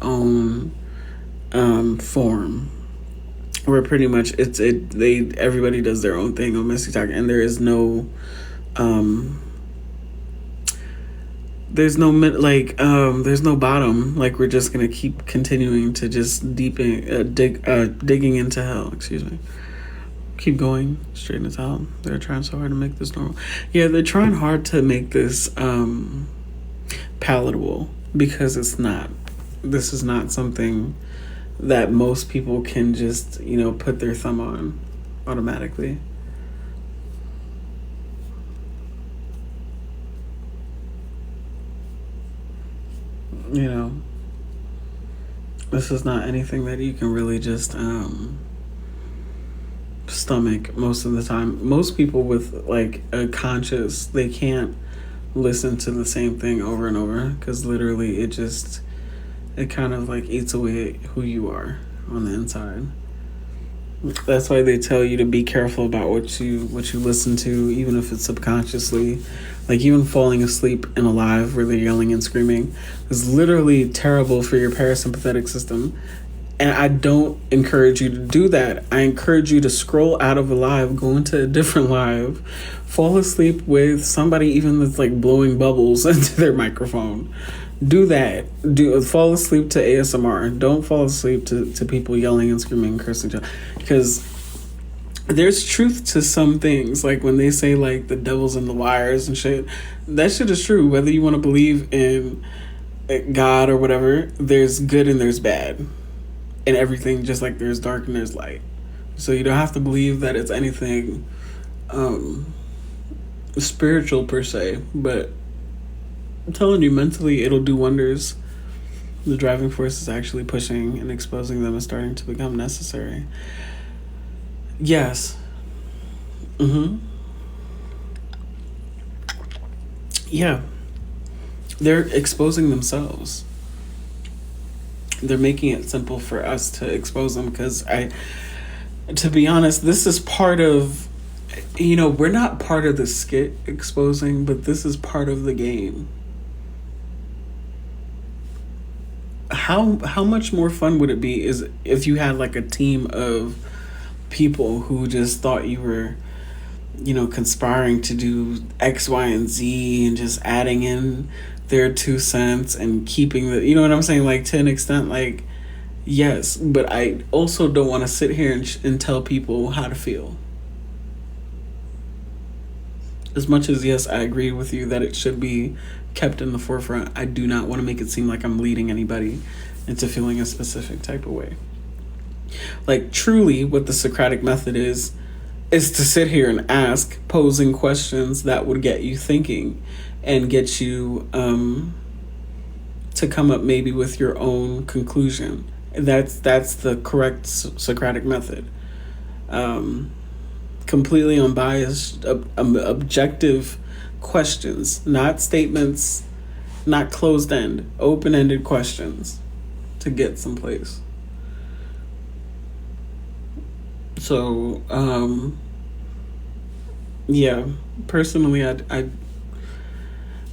own form, where pretty much everybody does their own thing on Messy Talk, and there is no there's no there's no bottom. Like, we're just gonna keep continuing to just digging into hell. Excuse me. Keep going straight into hell. They're trying so hard to make this normal. Yeah, they're trying hard to make this palatable, because it's not. This is not something that most people can just, put their thumb on automatically. This is not anything that you can really just stomach most of the time. Most people with like a conscious, they can't listen to the same thing over and over, because literally it kind of like eats away who you are on the inside. That's why they tell you to be careful about what you listen to, even if it's subconsciously. Like, even falling asleep in a live where they're yelling and screaming is literally terrible for your parasympathetic system. And I don't encourage you to do that. I encourage you to scroll out of a live, go into a different live, fall asleep with somebody even that's like blowing bubbles into their microphone. Do that. Fall asleep to ASMR. Don't fall asleep to people yelling and screaming and cursing. Because there's truth to some things. Like, when they say like the devil's in the wires and shit, that shit is true. Whether you want to believe in God or whatever, there's good and there's bad. And everything, just like there's dark and there's light. So you don't have to believe that it's anything spiritual per se, but I'm telling you, mentally it'll do wonders. The driving force is actually pushing and exposing them and starting to become necessary. Yes. Yeah. They're exposing themselves. They're making it simple for us to expose them, because to be honest, this is part of, we're not part of the skit exposing, but this is part of the game. How much more fun would it be is if you had like a team of people who just thought you were, conspiring to do X, Y, and Z, and just adding in their 2 cents and keeping the, you know what I'm saying? Like, to an extent, like, yes, but I also don't want to sit here and tell people how to feel. As much as, yes, I agree with you that it should be kept in the forefront, I do not want to make it seem like I'm leading anybody into feeling a specific type of way. Like, truly, what the Socratic method is to sit here and ask posing questions that would get you thinking and get you to come up maybe with your own conclusion. That's the correct Socratic method. Completely unbiased, objective questions, not statements, not closed-end, open-ended questions to get someplace. So, yeah, personally,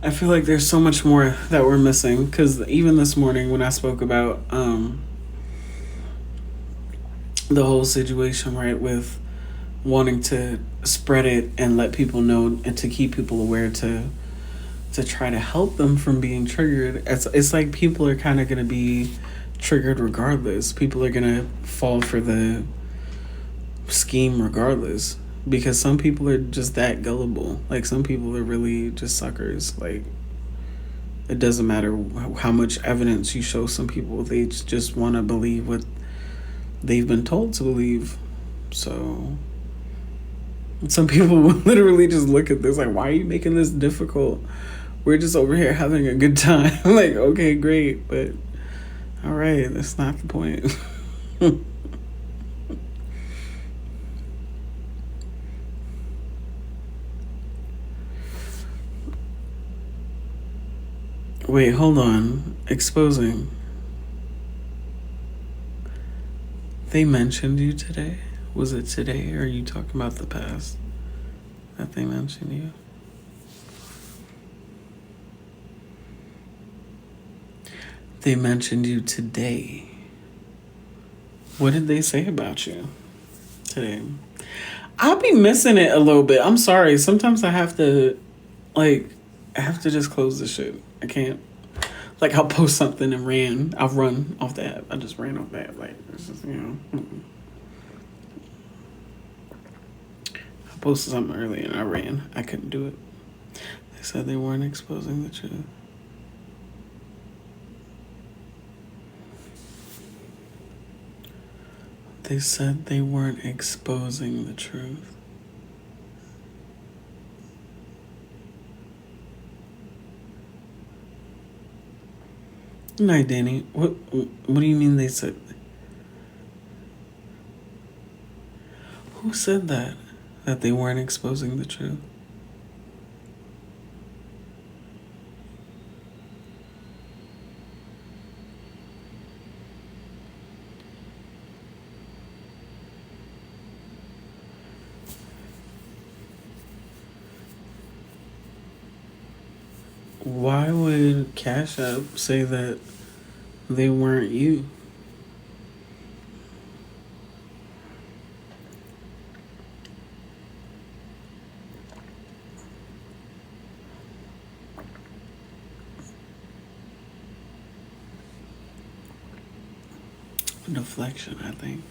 I feel like there's so much more that we're missing, because even this morning when I spoke about the whole situation, right, with wanting to spread it and let people know and to keep people aware to try to help them from being triggered, it's like people are kind of going to be triggered regardless. People are going to fall for the scheme regardless, because some people are just that gullible. Like, some people are really just suckers. Like, it doesn't matter how much evidence you show some people, they just want to believe what they've been told to believe. So some people will literally just look at this like, why are you making this difficult? We're just over here having a good time. Like, okay, great, but all right, that's not the point. Wait, hold on. Exposing. They mentioned you today? Was it today, or are you talking about the past that they mentioned you? They mentioned you today. What did they say about you today? I'll be missing it a little bit. I'm sorry. Sometimes I have to just close the shit. I can't. Like, I'll post something and I'll run off the app. I just ran off the app. Like, it's just, I posted something earlier and I ran. I couldn't do it. They said they weren't exposing the truth. They said they weren't exposing the truth. Good night, Danny. What do you mean they said? Who said that? That they weren't exposing the truth? Why would Cash App say that they weren't you? Deflection, I think.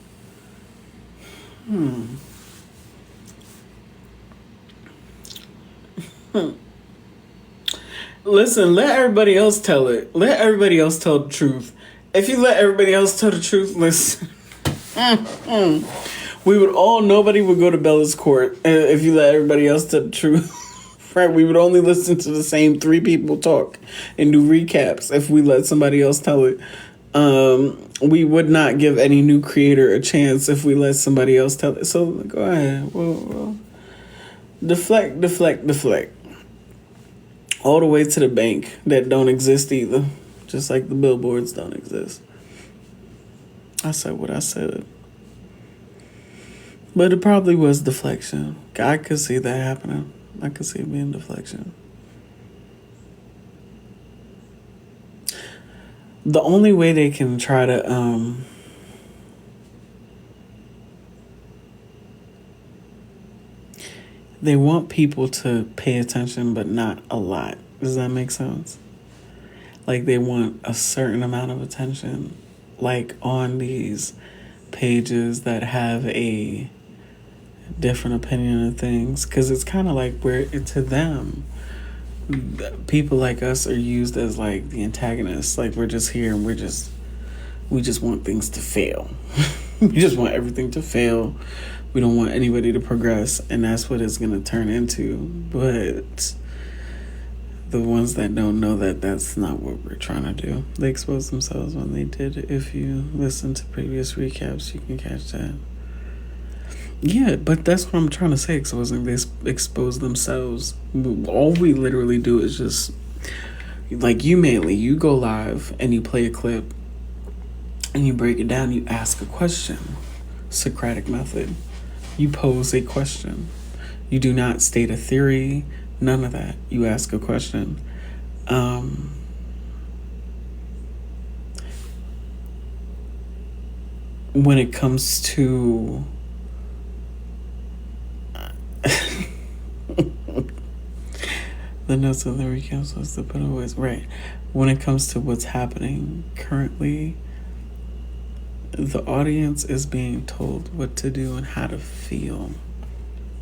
Listen, let everybody else tell it. Let everybody else tell the truth. If you let everybody else tell the truth, listen. Nobody would go to Bella's court if you let everybody else tell the truth. Right? We would only listen to the same 3 people talk and do recaps if we let somebody else tell it. We would not give any new creator a chance if we let somebody else tell it. So go ahead. Well, deflect. All the way to the bank that don't exist either. Just like the billboards don't exist. I said what I said. But it probably was deflection. I could see that happening. I could see it being deflection. The only way they can try to they want people to pay attention, but not a lot. Does that make sense? Like, they want a certain amount of attention, like on these pages that have a different opinion of things. Because it's kind of like to them, people like us are used as like the antagonists. Like, we're just here and we just want things to fail. We just want everything to fail. We don't want anybody to progress, and that's what it's going to turn into. But the ones that don't know that that's not what we're trying to do, they exposed themselves when they did. If you listen to previous recaps, you can catch that. Yeah, but that's what I'm trying to say, exposing. They expose themselves. All we literally do is just, like, you go live and you play a clip and you break it down, you ask a question. Socratic method. You pose a question. You do not state a theory, none of that. You ask a question. When it comes to the notes of the recaps was to put away. Right. When it comes to what's happening currently, the audience is being told what to do and how to feel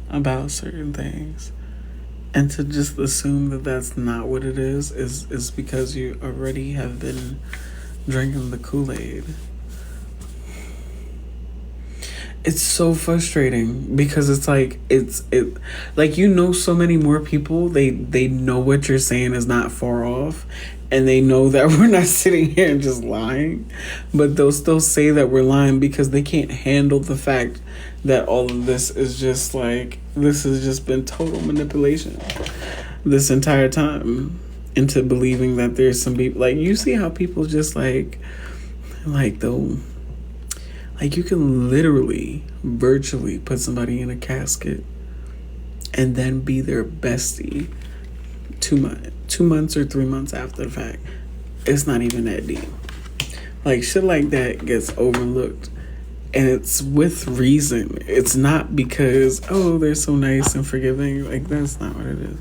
about certain things. And to just assume that that's not what it is because you already have been drinking the Kool-Aid. It's so frustrating because it's like so many more people, they know what you're saying is not far off, and they know that we're not sitting here and just lying, but they'll still say that we're lying because they can't handle the fact that all of this is just like, this has just been total manipulation this entire time into believing that there's some people, like, you see how people just like they'll, like, you can literally virtually put somebody in a casket and then be their bestie 2 months or 3 months after the fact. It's not even that deep. Like shit like that gets overlooked. And it's with reason. It's not because, oh, they're so nice and forgiving. Like that's not what it is.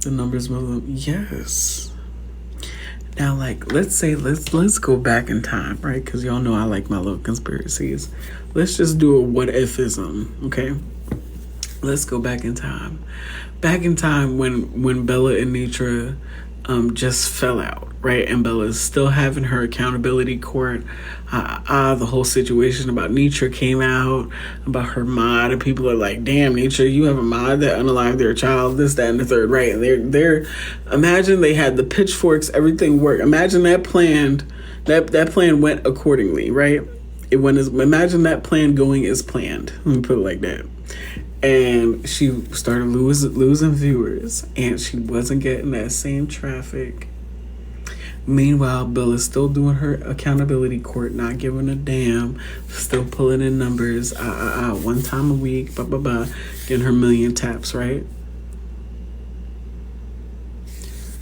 The numbers move. Yes. Now, like, let's go back in time, right? Because y'all know I like my little conspiracies. Let's just do a what ifism, okay? Let's go back in time. Back in time when Bella and Nitra just fell out, right? And Bella's still having her accountability court. The whole situation about Nitra came out, about her mod, and people are like, damn, Nitra, you have a mod that unalived their child, this, that, and the third, right? And they're imagine they had the pitchforks, everything worked. Imagine that that plan went accordingly, right? It went as imagine that plan going as planned. Let me put it like that. And she started losing viewers, and she wasn't getting that same traffic. Meanwhile, Bill is still doing her accountability court, not giving a damn, still pulling in numbers, one time a week, getting her million taps, right?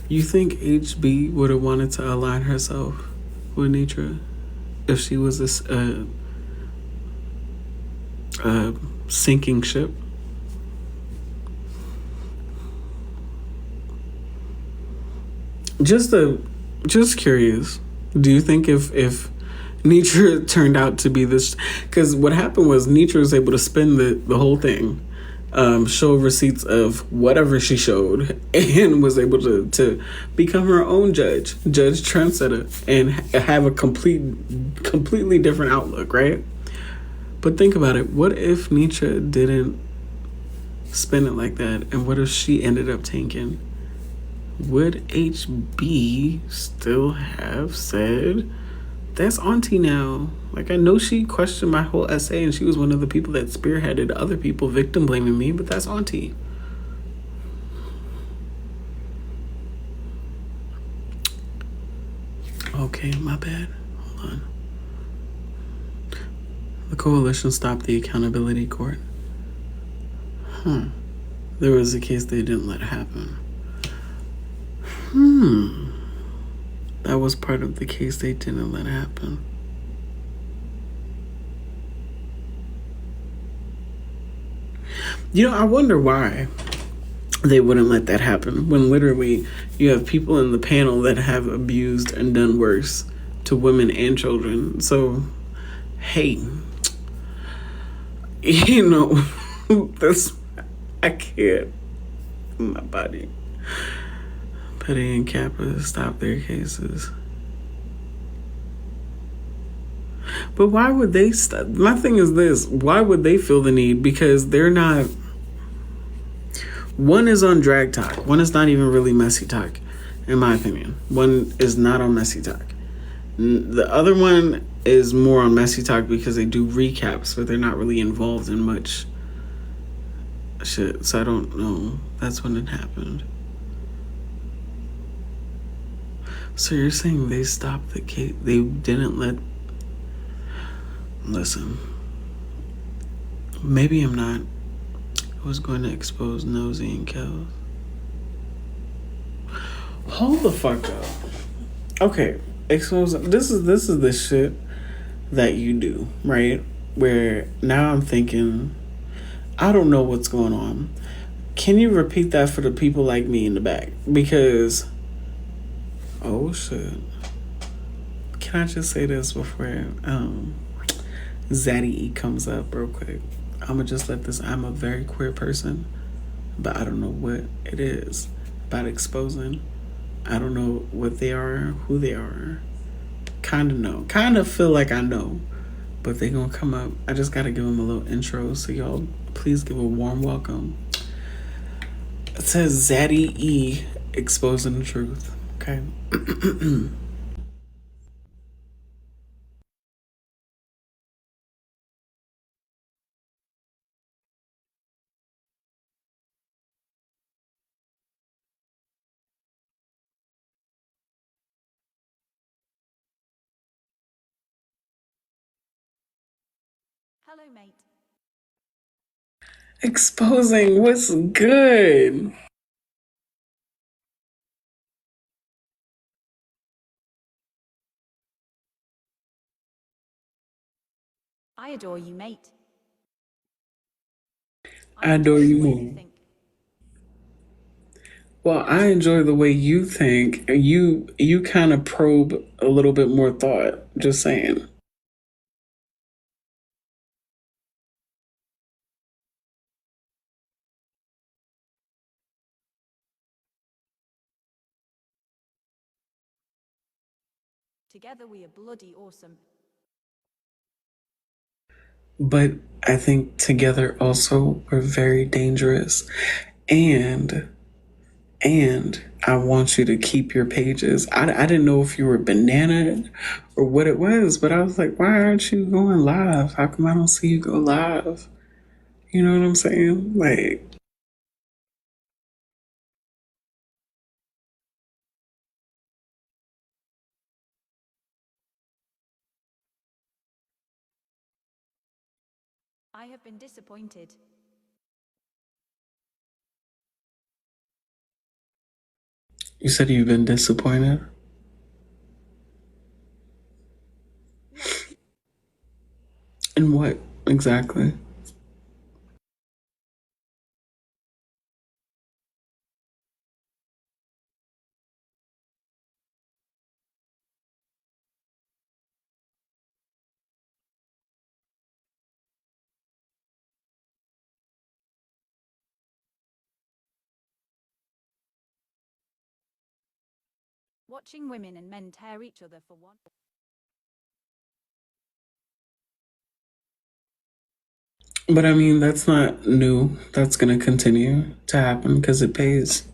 You think HB would have wanted to align herself with Nitra if she was a sinking ship? Just curious. Do you think if Nitra turned out to be this, because what happened was Nitra was able to spin the whole thing, show receipts of whatever she showed, and was able to become her own judge trendsetter, and have a completely different outlook, right? But think about it. What if Nitra didn't spin it like that, and what if she ended up tanking? Would HB still have said, that's auntie now? Like, I know she questioned my whole essay, and she was one of the people that spearheaded other people victim blaming me, but that's auntie. Okay, my bad. Hold on. The coalition stopped the accountability court. There was a case they didn't let happen. That was part of the case they didn't let happen. I wonder why they wouldn't let that happen when literally you have people in the panel that have abused and done worse to women and children. So, hey, that's, I can't, my body. Petty and Kappa stop their cases. But why would they stop? My thing is this. Why would they feel the need? Because they're not... One is on drag talk. One is not even really messy talk, in my opinion. One is not on messy talk. The other one is more on messy talk because they do recaps, but they're not really involved in much shit. So I don't know. That's when it happened. So you're saying they stopped the case? They didn't let... Listen. Maybe I'm not. I was going to expose Nosy and Kels. Hold the fuck up. Okay. Expose... This is the shit that you do, right? Where now I'm thinking, I don't know what's going on. Can you repeat that for the people like me in the back? Because... Oh shit. Can I just say this before Zaddy E comes up real quick? I'ma just let this, I'm a very queer person, but I don't know what it is about exposing. I don't know what they are, who they are. Kinda know. Kinda feel like I know. But they gonna come up. I just gotta give them a little intro, so y'all please give a warm welcome. It says Zaddy E exposing the truth. Okay. Hello, mate. Exposing what's good. I adore you, mate. I I adore enjoy the you way you more. think. Well, I enjoy the way you think. You kind of probe a little bit more thought. Just saying. Together we are bloody awesome. But I think together also we're very dangerous. And I want you to keep your pages. I didn't know if you were banana or what it was, but I was like, why aren't you going live? How come I don't see you go live? You know what I'm saying? Like, I have been disappointed. you said you've been disappointed. Yes. In what exactly? Watching women and men tear each other for one. But I mean, that's not new. That's going to continue to happen because it pays.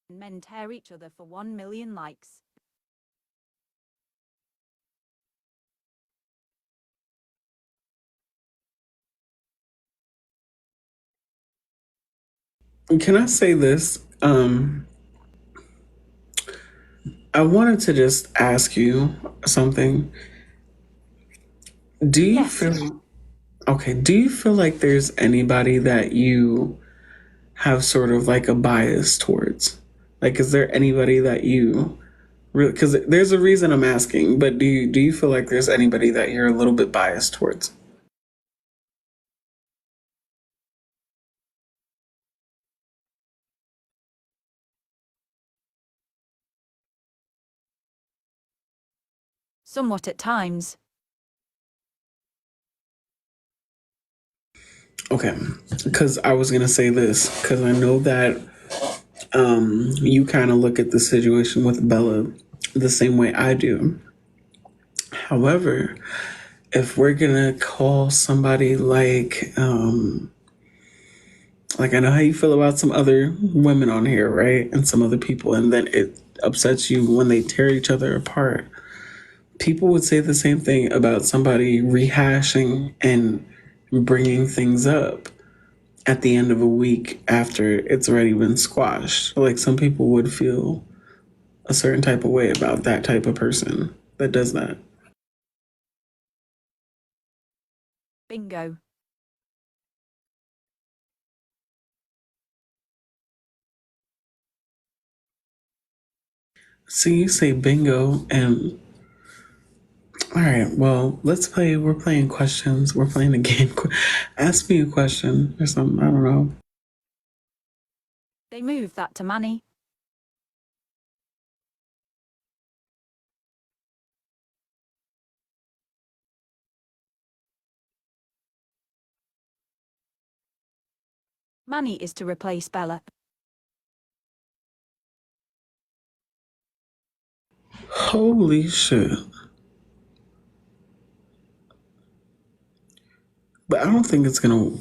Men tear each other for 1 million likes. Can I say this? I wanted to just ask you something. Do you Yes. feel okay? Do you feel like there's anybody that you have sort of like a bias towards? Like, is there anybody that you really? Because there's a reason I'm asking. But do you feel like there's anybody that you're a little bit biased towards? Somewhat at times. Okay, because I was gonna say this because I know that you kind of look at the situation with Bella the same way I do. However, if we're gonna call somebody like I know how you feel about some other women on here, right? And some other people, and then it upsets you when they tear each other apart. People would say the same thing about somebody rehashing and bringing things up at the end of a week after it's already been squashed. Like some people would feel a certain type of way about that type of person that does that. Bingo. See, you say bingo, and all right, well, let's play. We're playing questions. We're playing a game. Ask me a question or something. I don't know. They move that to Manny. Manny is to replace Bella. Holy shit. But I don't think it's gonna.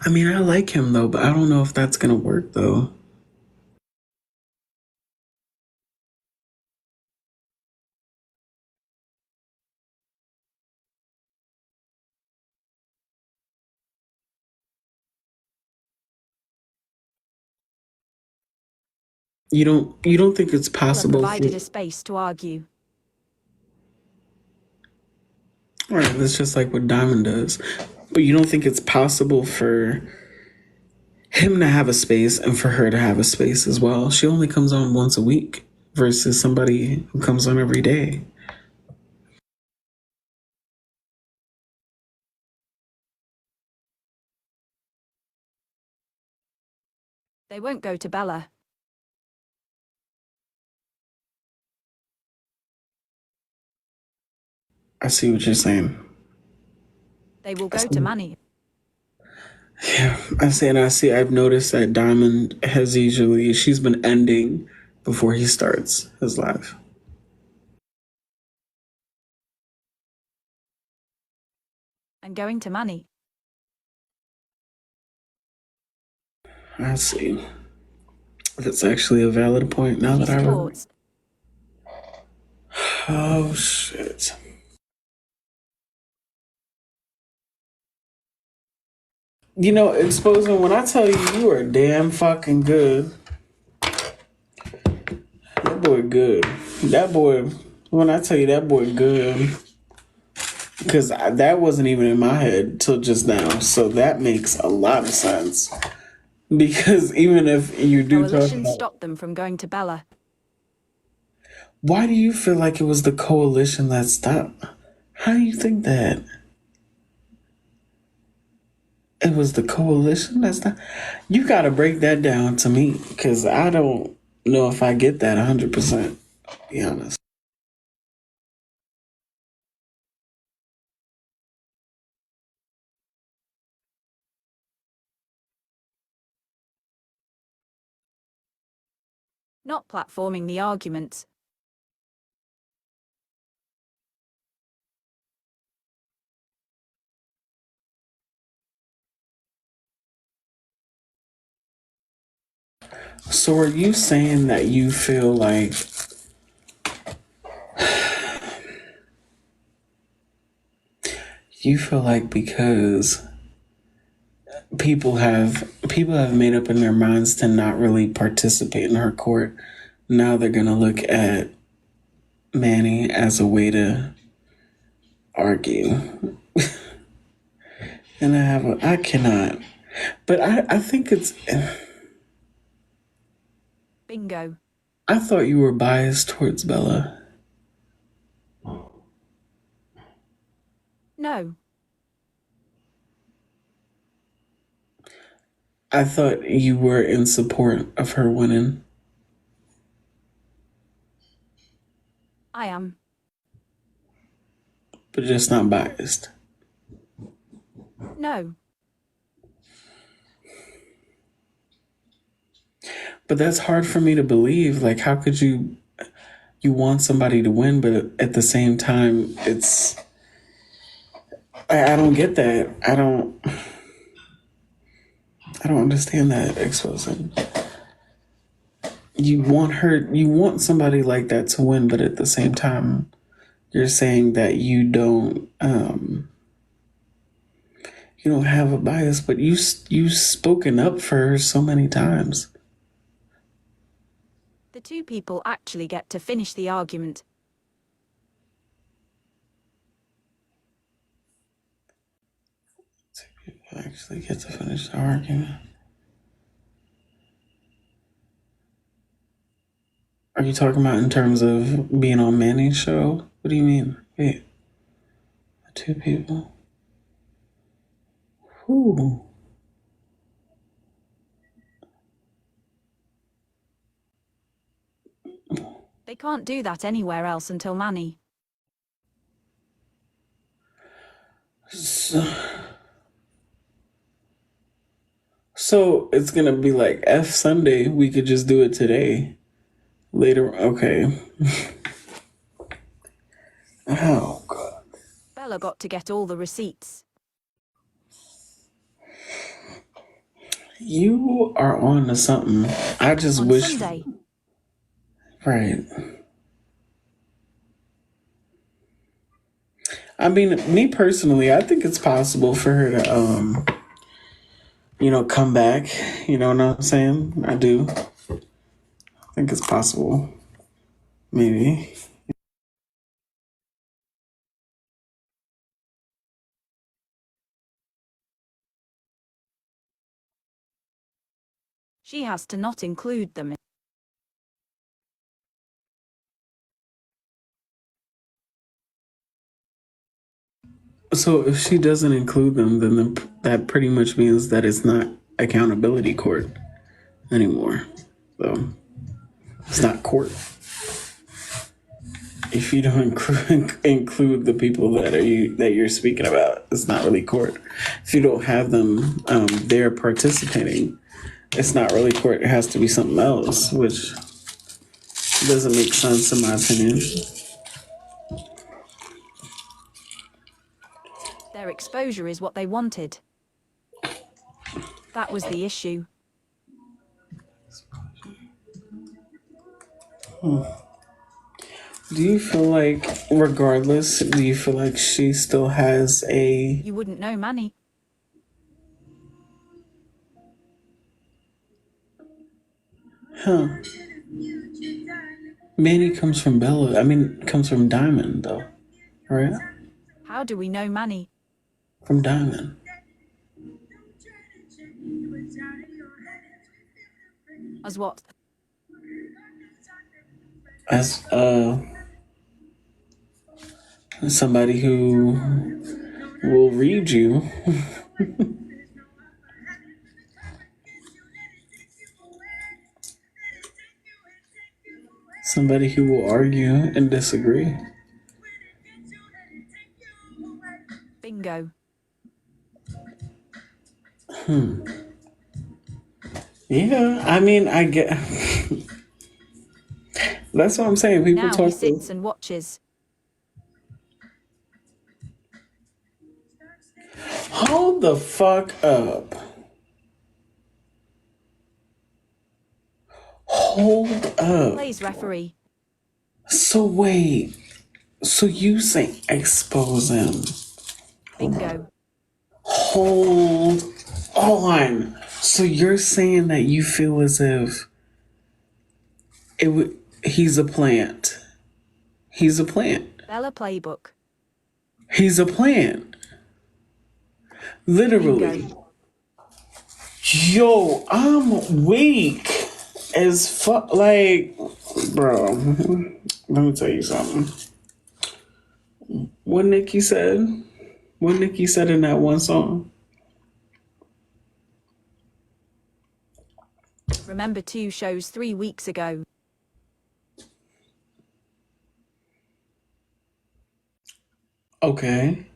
I mean, I like him though, but I don't know if that's gonna work though. You don't think it's Bella possible provided for, a space to argue. right, that's just like what Diamond does. But you don't think it's possible for him to have a space and for her to have a space as well. She only comes on once a week versus somebody who comes on every day. They won't go to Bella. I see what you're saying. They will go to Manny. Yeah, I see. I've noticed that Diamond has usually, she's been ending before he starts his live. And going to Manny. I see. That's actually a valid point now that She's I remember. thoughts. Oh, shit. You know, exposing, when I tell you you are damn fucking good, that boy good. That boy, when I tell you that boy good, because that wasn't even in my head till just now. So that makes a lot of sense. Because even if you do talk Coalition about, stopped them from going to Bella. why do you feel like it was the coalition that stopped? How do you think that? It was the coalition that stopped? You got to break that down to me because I don't know if I get that 100%, to be honest. Not platforming the arguments. So are you saying that you feel like because people have made up in their minds to not really participate in her court, now they're gonna look at Manny as a way to argue. And I cannot, but I think it's, Bingo. I thought you were biased towards Bella. No. I thought you were in support of her winning. I am. But just not biased. No. But that's hard for me to believe. Like, how could you want somebody to win, but at the same time, I don't get that. I don't understand that, exposing. You want somebody like that to win, but at the same time, you're saying that you don't have a bias, but you've spoken up for her so many times. The two people actually get to finish the argument. Actually get to finish the argument. Are you talking about in terms of being on Manny's show? What do you mean? Wait, two people. Who? They can't do that anywhere else until Manny. So it's gonna be like F Sunday. We could just do it today. Later, okay. Oh God. Bella got to get all the receipts. You are on to something. I just On wish. Sunday. Right. I mean, me personally, I think it's possible for her to, come back. You know what I'm saying? I do. think it's possible. Maybe. She has to not include them. So if she doesn't include them, then that pretty much means that it's not accountability court anymore. So it's not court. If you don't include the people that you're speaking about, it's not really court. If you don't have them there participating, it's not really court. It has to be something else, which doesn't make sense in my opinion. Their exposure is what they wanted. That was the issue. Do you feel like, regardless, do you feel like she still has a... You wouldn't know Manny. Huh. Manny comes from Bella. I mean, comes from Diamond, though. Right? How do we know Manny? From Diamond. As what? As somebody who will read you. Somebody who will argue and disagree. Bingo. Yeah, I mean, I get... That's what I'm saying. People Now talk he sits and watches. Hold the fuck up. Hold up. Plays referee. So wait. So you say expose him. Bingo. Hold on. So you're saying that you feel as if he's a plant. He's a plant. Bella playbook. He's a plant. Literally. Bingo. Yo, I'm weak as fuck. Like, bro, let me tell you something. What Nicki said in that one song. Remember 2 shows 3 weeks ago. Okay.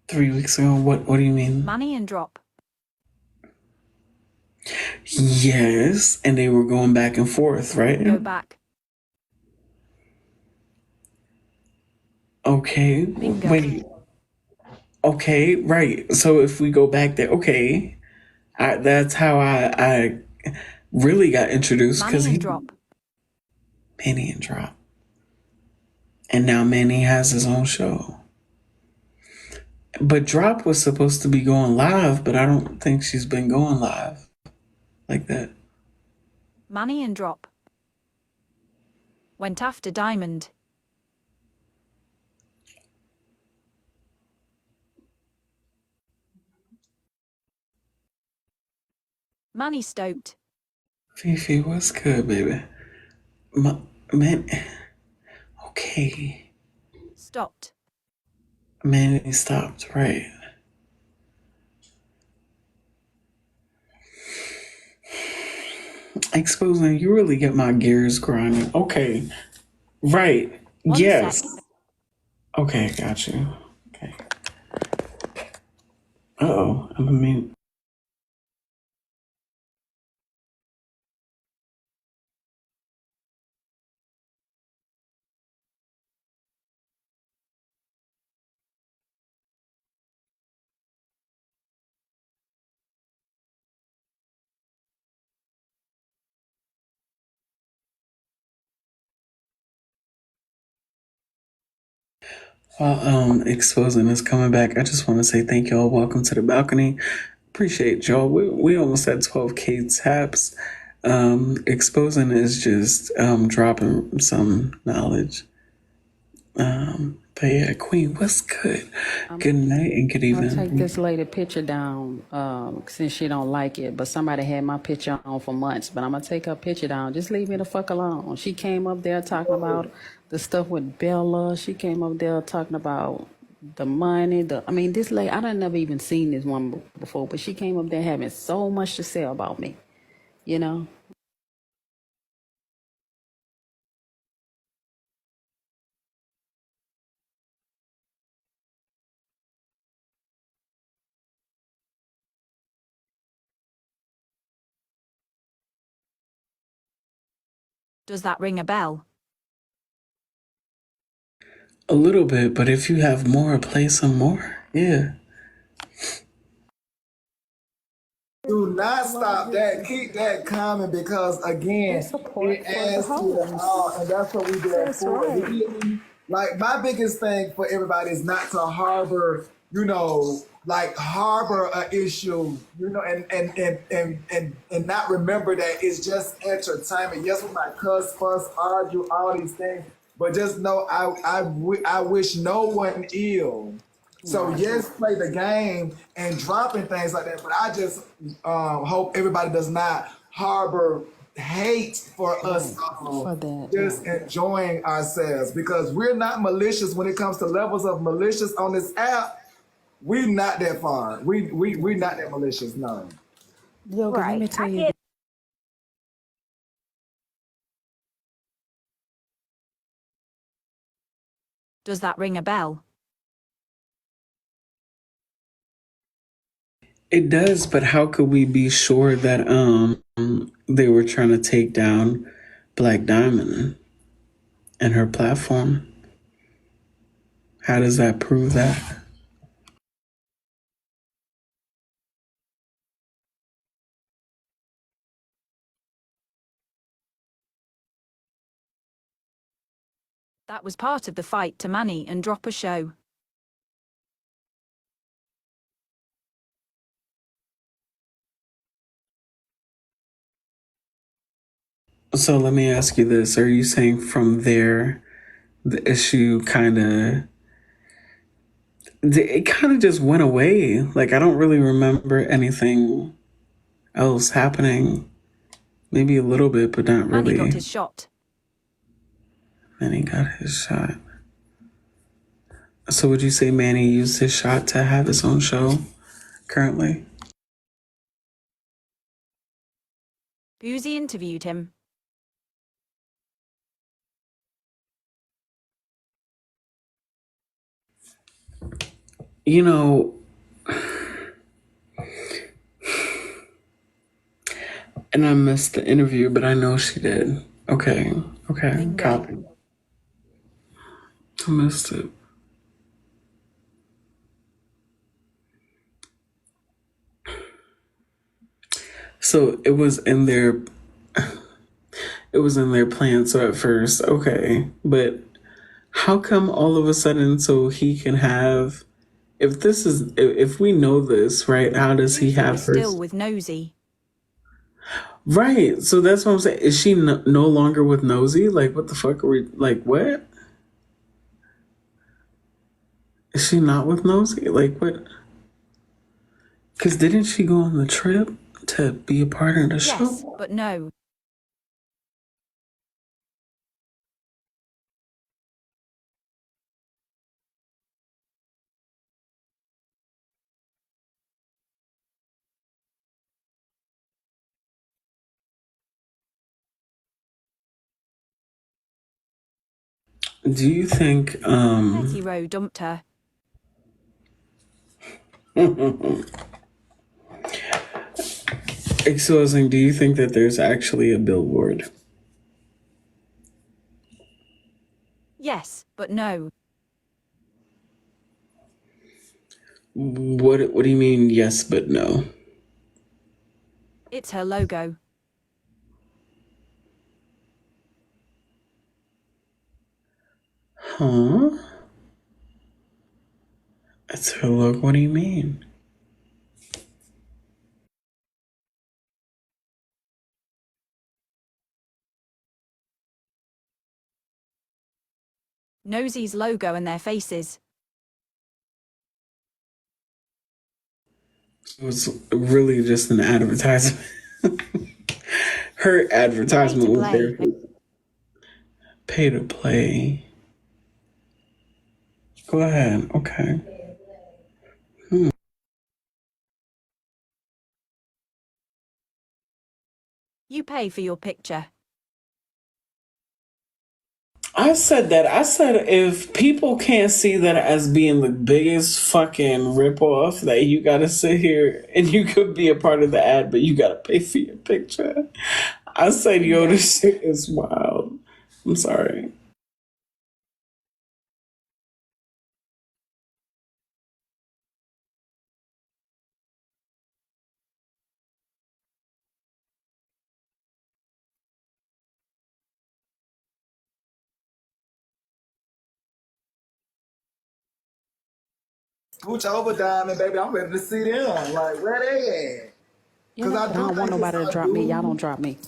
3 weeks ago. What do you mean? Manny and Drop. Yes, and they were going back and forth, right? Go back. Okay. Bingo. Wait. Okay, right. So if we go back there, okay. That's how I really got introduced, because Manny he and Drop. Manny and Drop. And now Manny has his own show. But Drop was supposed to be going live, but I don't think she's been going live like that. Manny and Drop. Went after Diamond. Manny stoked. Fifi, what's good, baby? Man, okay. Stopped. Manny stopped, right. Exposing, you really get my gears grinding. Okay. Right. One Yes. sec. Okay, got you. Okay. Uh-oh. I mean... While Exposing is coming back, I just want to say thank y'all. Welcome to the balcony. Appreciate y'all. We almost had 12K taps. Exposing is just dropping some knowledge. But yeah, Queen, what's good? Good night and good I'll take evening. this lady picture down since she don't like it. But somebody had my picture on for months. But I'm gonna take her picture down. Just leave me the fuck alone. She came up there talking about the stuff with Bella. She came up there talking about the money. I mean, this lady. I done never even seen this one before. But she came up there having so much to say about me. You know. Does that ring a bell? A little bit, but if you have more, play some more. Yeah. Do not stop that. Keep that coming because again, it adds to the all, and that's what we do for. You hear me? Like my biggest thing for everybody is not to harbor, like harbor a issue, and not remember that it's just entertainment. Yes, we might cuss, fuss, argue, all these things, but just know I wish no one ill. So yes, play the game and dropping things like that. But I just hope everybody does not harbor hate for us For that, just enjoying ourselves because we're not malicious when it comes to levels of malicious on this app. We not that far. We not that malicious. No. Yoga, let me tell you. Does that ring a bell? It does, but how could we be sure that they were trying to take down Black Diamond and her platform? How does that prove that? That was part of the fight to Manny and drop a show. So let me ask you this. Are you saying from there the issue kind of just went away? Like I don't really remember anything else happening. Maybe a little bit, but not Manny got really. his shot. Manny got his shot. So would you say Manny used his shot to have his own show currently? Boozy interviewed him. You know, and I missed the interview, but I know she did. Okay. Bingo. Copy. I missed it. So it was in their plan. So at first, okay, but how come all of a sudden so he can have? If we know this, right? How does he Boozy have was her? still with Nosy. Right. So that's what I'm saying. Is she no longer with Nosy? Like, what the fuck are we like? What is she not with Nosy? Like, what? Because didn't she go on the trip to be a part of the Yes, show? but no. Do you think Betty Rowe dumped her. exposing, do you think that there's actually a billboard? Yes, but no. What do you mean yes but no? It's her logo. Huh? That's her look. What do you mean? Nosy's logo and their faces. It was really just an advertisement. Her advertisement was there. Pay to play. Go ahead. Okay. You pay for your picture. I said that. I said if people can't see that as being the biggest fucking ripoff, that you gotta sit here and you could be a part of the ad, but you gotta pay for your picture. I said, yo, this shit is wild. I'm sorry. Scooch over, Diamond, baby. I'm ready to see them. Like, where they at? Yeah, Because but I don't want nobody to drop me. Y'all don't drop me.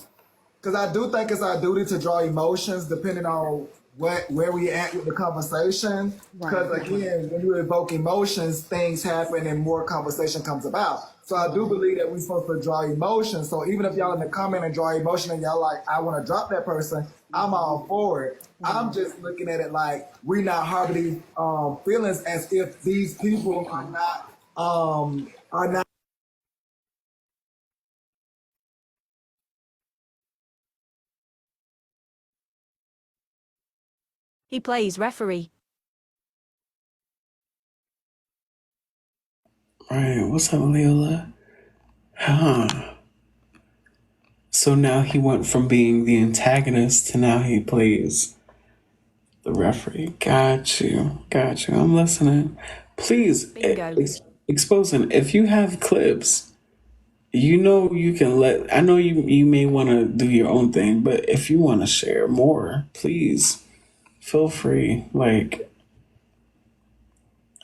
Because I do think it's our duty to draw emotions depending on where we at with the conversation. Because again, when you evoke emotions, things happen and more conversation comes about. So I do believe that we're supposed to draw emotions. So even if y'all in the comment and draw emotion and y'all like, I want to drop that person, I'm all for it. I'm just looking at it like we not harbor these feelings as if these people are not. He plays referee. Right. What's up, Leola? Huh. So now he went from being the antagonist to now he plays the referee. Got you. Got you. I'm listening. Please, Bingo. Exposing, if you have clips, you know you can let, I know you may want to do your own thing, but if you want to share more, please feel free. Like,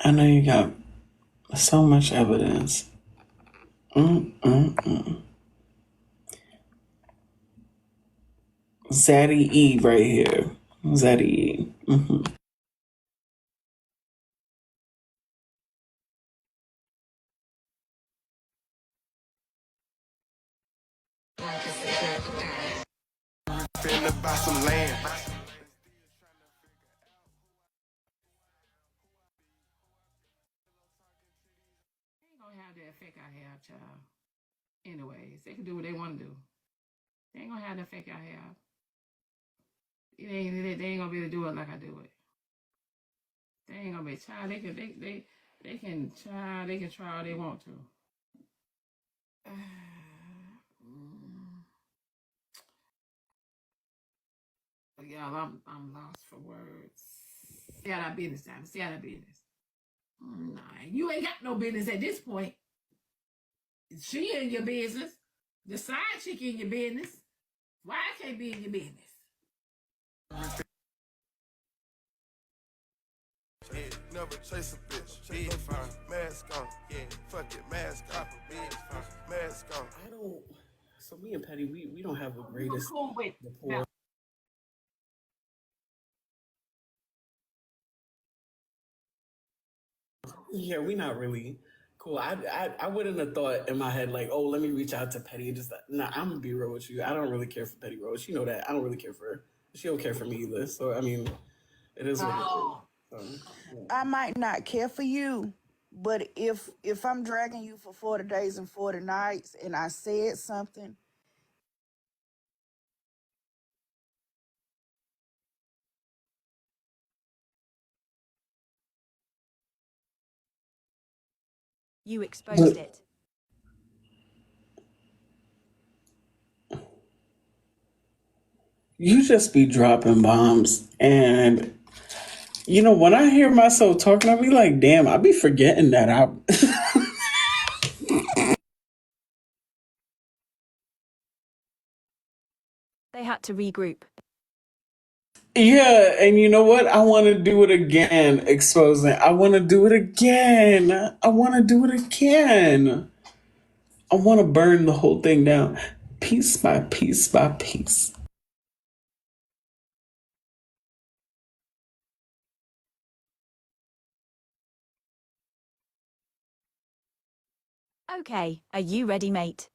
I know you got so much evidence. Zaddy E right here. Zaddy E. Finna buy some land. Ain't gonna have the effect I have, child. Anyways, they can do what they want to do. They ain't gonna have the effect I have. They ain't gonna be able to do it like I do it. They ain't gonna be child. They can try. They can try all they want to. Y'all, I'm lost for words. See how that business time. See how that business. Nah, you ain't got no business at this point. She in your business. The side chick in your business. Why I can't be in your business? Yeah, never chase a bitch. Bitch fine. Mask on. Yeah, fuck it. Mask off. Bitch fine. Mask on. I don't. So me and Petty, we don't have the greatest Cool with rapport. Yeah, we not really cool. I wouldn't have thought in my head like, oh, let me reach out to Petty. Just nah, I'm gonna be real with you. I don't really care for Petty Rose. You know that. I don't really care for her. She don't care for me either. So I mean, it is what it is. I might not care for you, but if I'm dragging you for 40 days and 40 nights and I said something, You exposed it. You just be dropping bombs, and you know when I hear myself talking, I be like, damn, I be forgetting that I. They had to regroup. Yeah, and you know what? I want to do it again, exposing. I want to do it again. I want to do it again. I want to burn the whole thing down, piece by piece by piece. Okay, are you ready, mate?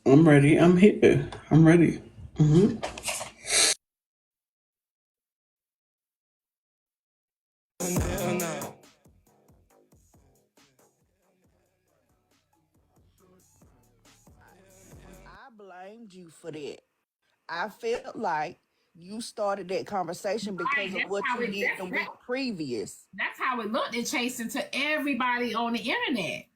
I'm ready. I'm here. I'm ready. Hmm. Hell no. I blamed you for that. I felt like you started that conversation Right. because of what you did the week previous. That's how it looked. It chased into everybody on the internet.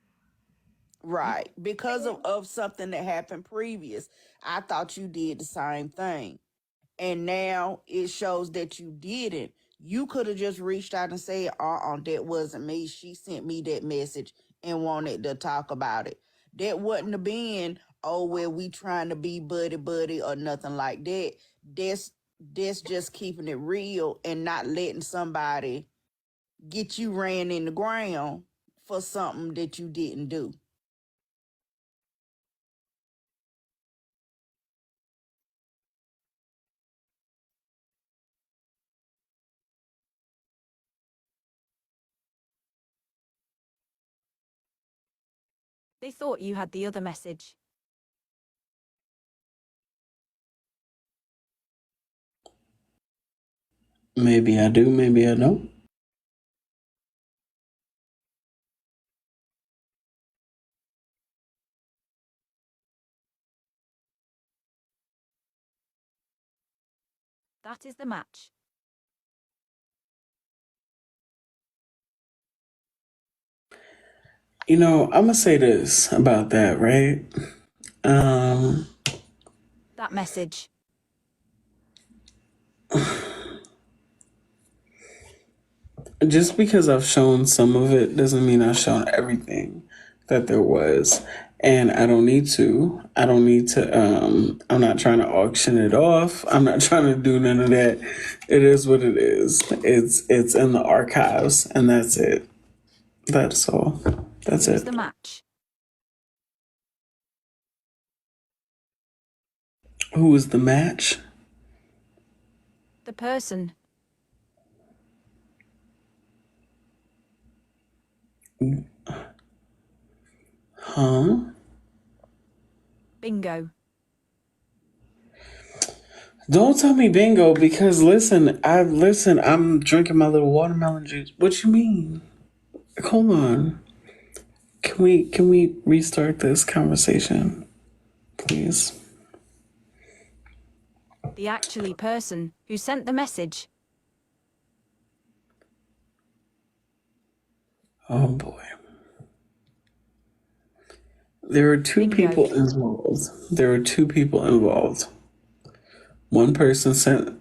Right. Because of something that happened previous. I thought you did the same thing. And now it shows that you didn't. You could have just reached out and said, that wasn't me. She sent me that message and wanted to talk about it. That wouldn't have been, oh well, we trying to be buddy buddy or nothing like that. That's that's just keeping it real and not letting somebody get you ran in the ground for something that you didn't do. They thought you had the other message. Maybe I do. Maybe I don't. That is the match. You know, I'm gonna say this about that, right? Um, That message. just because I've shown some of it doesn't mean I've shown everything that there was. And I don't need to. I don't need to I'm not trying to auction it off. I'm not trying to do none of that. It is what it is. It's in the archives and that's it. That's all. That's Who's it. the match? Who was the match? The person. Huh? Bingo. Don't tell me bingo because I'm drinking my little watermelon juice. What you mean? Hold on. Can we restart this conversation, please? The actually person who sent the message. Oh boy. There were two Bingo. people involved. There were two people involved. One person sent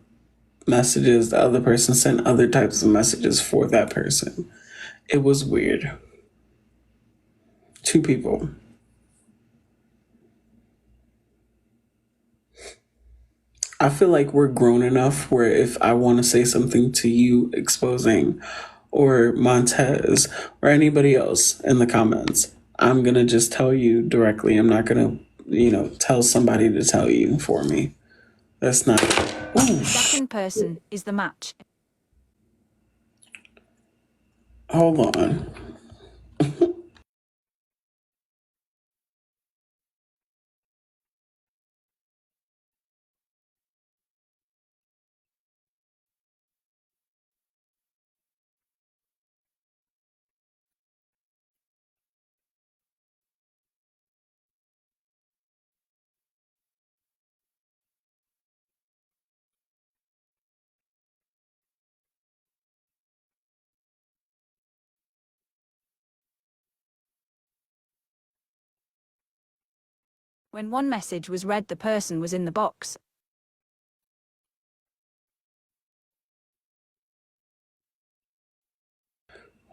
messages, the other person sent other types of messages for that person. It was weird. Two people. I feel like we're grown enough where if I want to say something to you exposing or Montez or anybody else in the comments, I'm going to just tell you directly. I'm not going to, tell somebody to tell you for me. That's not. Ooh, The second person is the match. hold on. When one message was read, the person was in the box.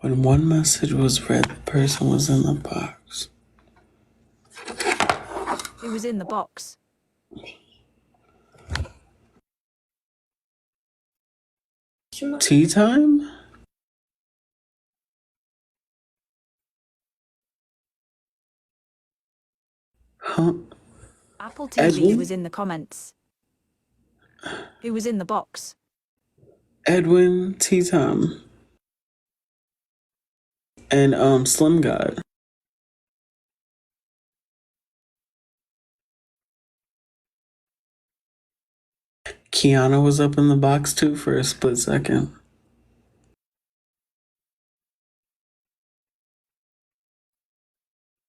When one message was read, the person was in the box. Who was in the box? Tea time? Huh? Apple TV Edwin? was in the comments. Who was in the box? Edwin, Tea time. And Slim God. Kiana was up in the box too for a split second.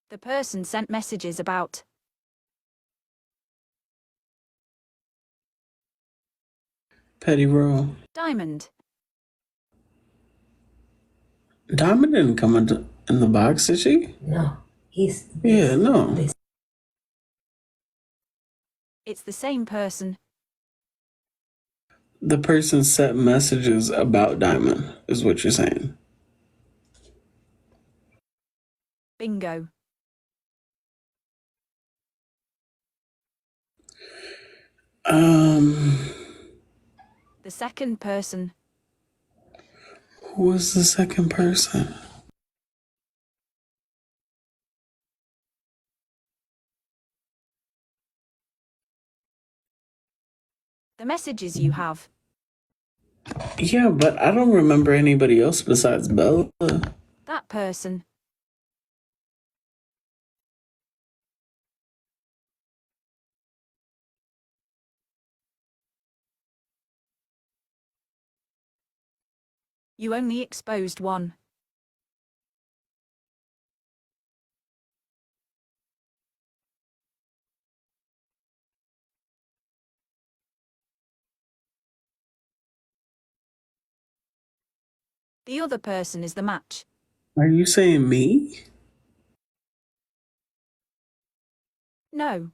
The person sent messages about Petty Row. Diamond. Diamond didn't come in the box, did she? No, he's. Yeah, no. It's the same person. The person sent messages about Diamond, is what you're saying. Bingo. The second person. Who was the second person? The messages you have. Yeah, but I don't remember anybody else besides Bella. That person. You only exposed one. The other person is the match. Are you saying me? No.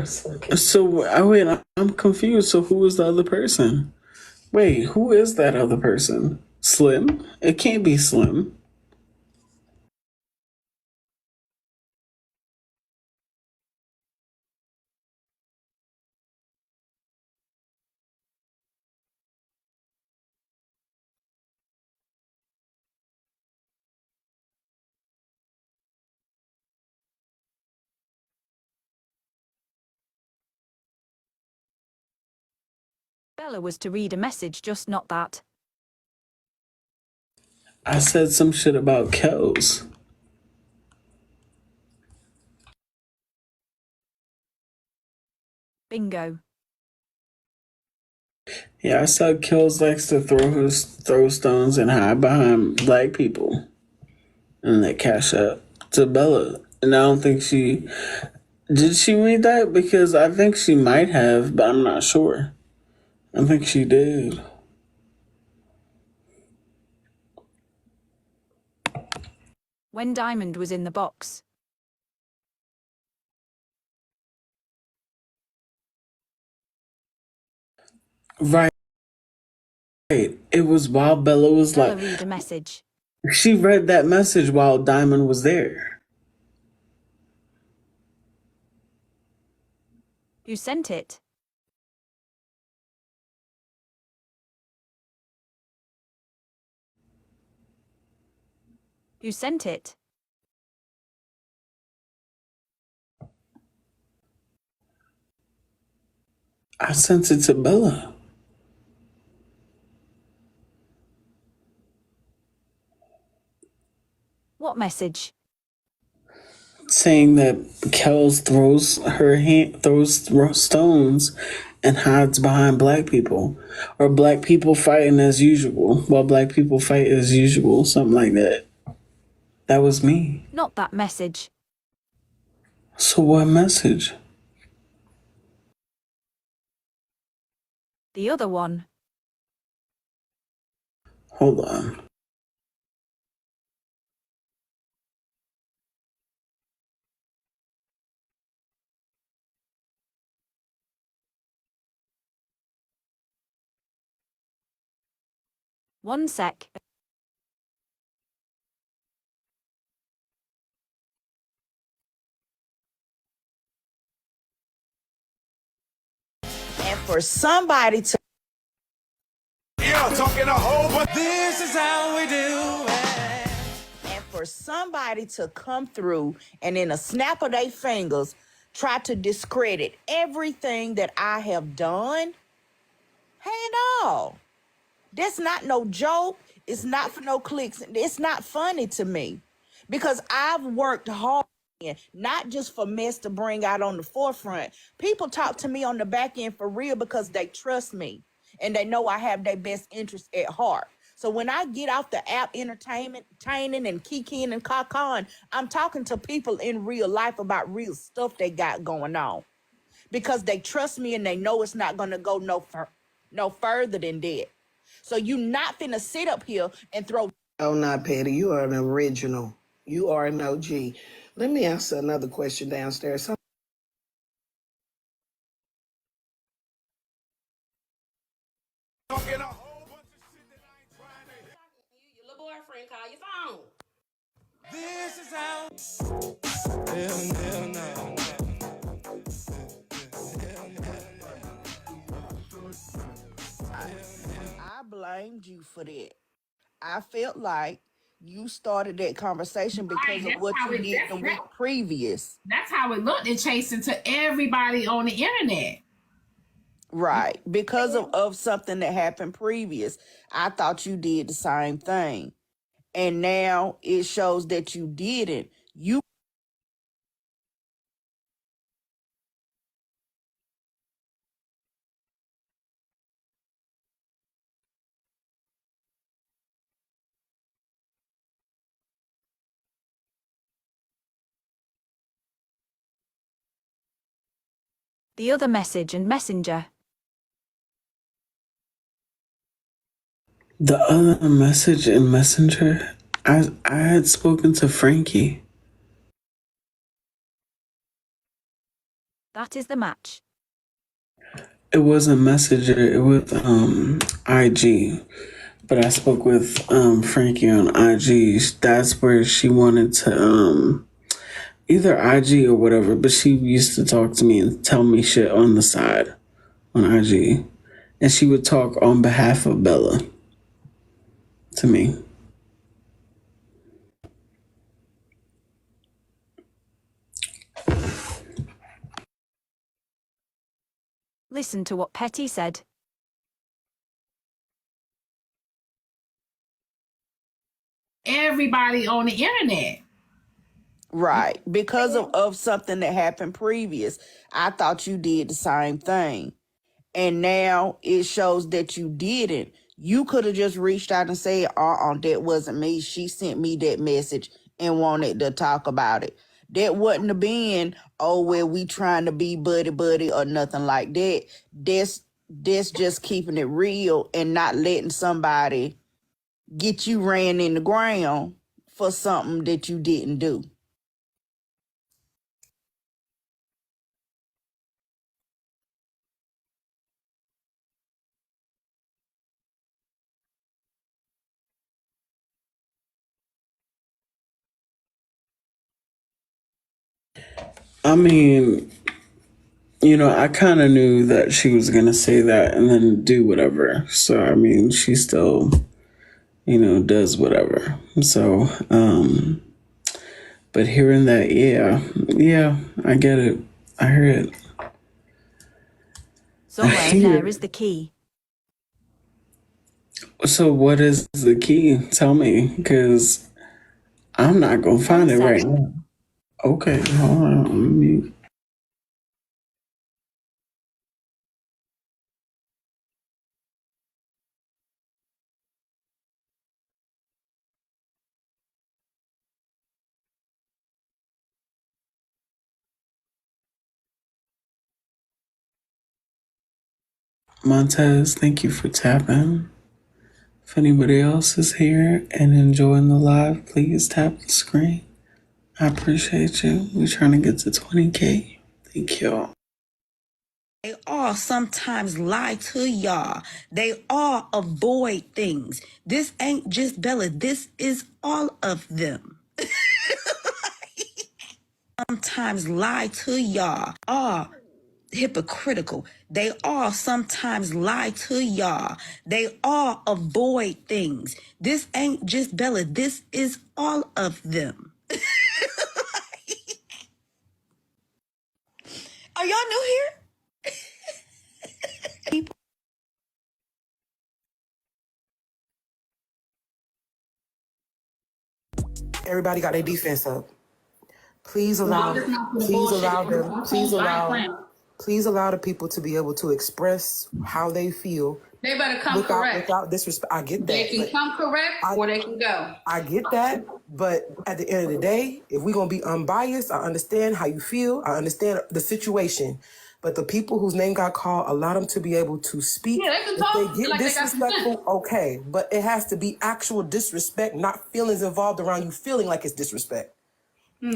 So, wait, I'm confused. So, who is the other person? Wait, who is that other person? Slim? It can't be Slim. Bella was to read a message, just not that. I said some shit about Kels. Bingo. Yeah, I said Kels likes to throw stones and hide behind black people. And that cash up to Bella. And I don't think she... Did she read that? Because I think she might have, but I'm not sure. I think she did. When Diamond was in the box. Right. It was while Bella was Bella like... read a message. She read that message while Diamond was there. Who sent it? Who sent it? I sent it to Bella. What message? Saying that Kels throws stones and hides behind black people. Or black people fighting as usual. While black people fight as usual. Something like that. That was me. Not that message. So what message? The other one. Hold on. One sec. And for somebody to Yeah, talking a whole bunch. This is how we do it. and for somebody to come through and in a snap of their fingers try to discredit everything that I have done. Hey, no. That's not no joke. It's not for no clicks. It's not funny to me because I've worked hard. not just for mess to bring out on the forefront. People talk to me on the back end for real because they trust me and they know I have their best interest at heart. So when I get off the app entertaining and kikiing and cacaing, I'm talking to people in real life about real stuff they got going on because they trust me and they know it's not going to go no further than that. So you not finna sit up here and throw. Oh, not Patty. You are an original. You are an OG. Let me ask another question downstairs. Don't get a whole bunch of shit that I ain't trying to hear. Your little boyfriend call your phone. This is how. Hell no. I blamed you for that. I felt like you started that conversation because of That's what how you it. did the week previous. That's how it looked. And chasing to everybody on the internet. Right. Because of something that happened previous. I thought you did the same thing. And now it shows that you didn't. You The other message and messenger. The other message in Messenger, I had spoken to Frankie. That is the match. It wasn't Messenger, it was IG. But I spoke with Frankie on IG. That's where she wanted to either IG or whatever, but she used to talk to me and tell me shit on the side on IG. And she would talk on behalf of Bella to me. Listen to what Petty said. Everybody on the internet. right. Because of something that happened previous. I thought you did the same thing. And now it shows that you didn't. You could have just reached out and said, that wasn't me. She sent me that message and wanted to talk about it. That wouldn't have been, oh, well, we trying to be buddy or nothing like that. That's just keeping it real and not letting somebody get you ran in the ground for something that you didn't do. I mean, I kind of knew that she was going to say that and then do whatever. So, I mean, she still, does whatever. So, but hearing that, yeah, I get it. I heard it. Somewhere in there is the key. So, what is the key? Tell me, because I'm not going to find it right now. Okay, hold on. Let me. Montez, thank you for tapping. If anybody else is here and enjoying the live, please tap the screen. I appreciate you. We're trying to get to 20K. Thank y'all. They all sometimes lie to y'all. They all avoid things. This ain't just Bella. This is all of them. Sometimes lie to y'all. All hypocritical. They all sometimes lie to y'all. They all avoid things. This ain't just Bella. This is all of them. Are y'all new here? Everybody got their defense up. Please allow, This not for the please bullshit. allow them, please I ain't allow, playing. please allow the people to be able to express how they feel They better come correct. without disrespect. I get They that. can come correct or they can go. I get that, but at the end of the day, if we're gonna be unbiased, I understand how you feel. I understand the situation. But the people whose name got called, allow them to be able to speak. Yeah, they can If talk they get like they got some disrespectful, sense. okay. But it has to be actual disrespect, not feelings involved around you feeling like it's disrespect.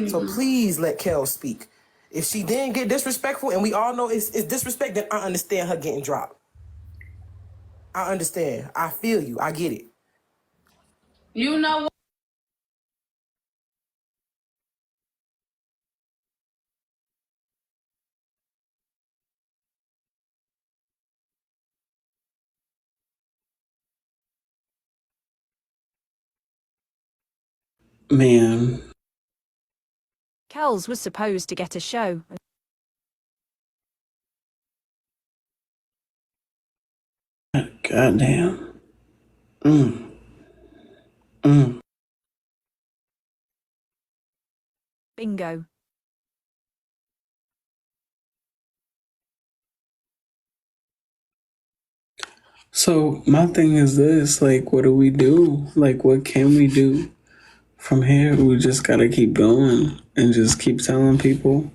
So please let Kel speak. If she didn't get disrespectful, and we all know it's disrespect, then I understand her getting dropped. I understand. I feel you. I get it. You know what? Man, Kells was supposed to get a show. goddamn. Bingo. So my thing is this, like, what do we do? Like, what can we do from here? We just gotta keep going and just keep telling people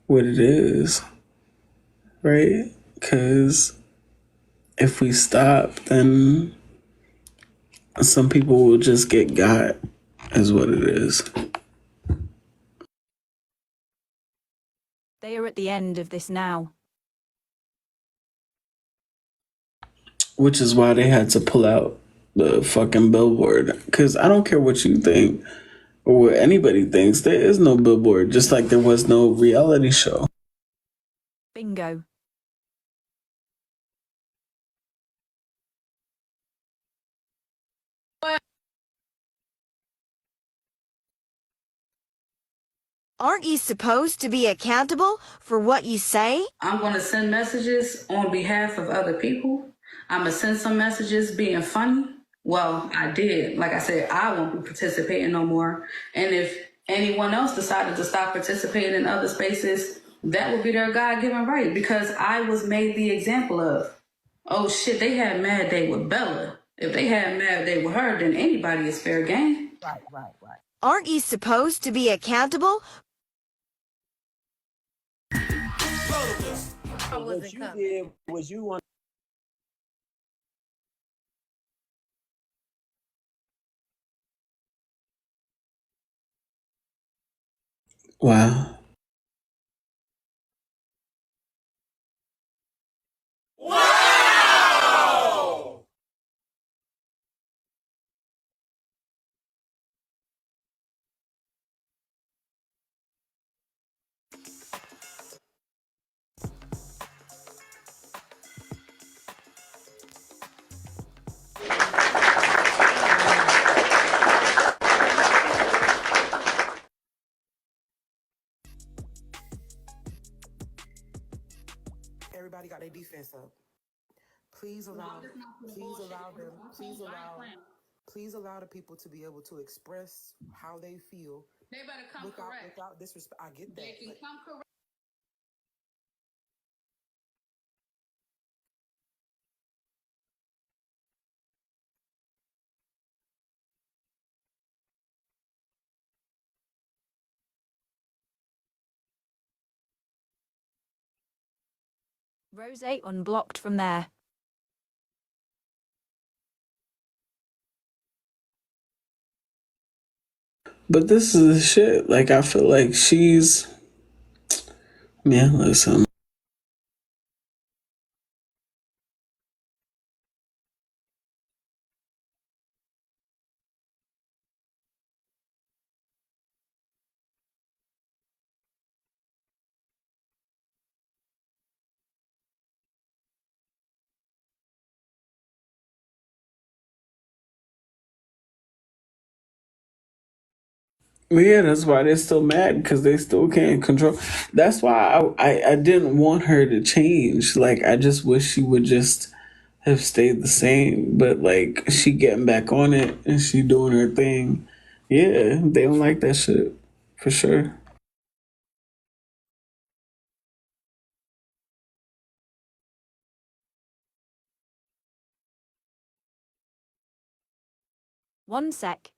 what it is, right? Because if we stop, then some people will just get got, is what it is. They are at the end of this now. Which is why they had to pull out the fucking billboard. Because I don't care what you think or what anybody thinks. There is no billboard, just like there was no reality show. Bingo. Aren't you supposed to be accountable for what you say? I'm going to send messages on behalf of other people. I'm going to send some messages being funny. Well, I did. Like I said, I won't be participating no more. And if anyone else decided to stop participating in other spaces, that would be their God-given right, because I was made the example of. Oh shit, they had Mad Day with Bella. If they had Mad Day with her, then anybody is fair game. Right. Aren't you supposed to be accountable? What you did was you want. Wow. Everybody got their defense up. Please allow them, please allow the people to be able to express how they feel They better come correct. without disrespect. I get that. They can come correct. Rose unblocked from there. But this is the shit. Like, I feel like she's... Man, listen. Yeah, that's why they're still mad, because they still can't control. That's why I didn't want her to change. Like, I just wish she would just have stayed the same. But, like, she getting back on it and she doing her thing. Yeah, they don't like that shit. For sure. One sec.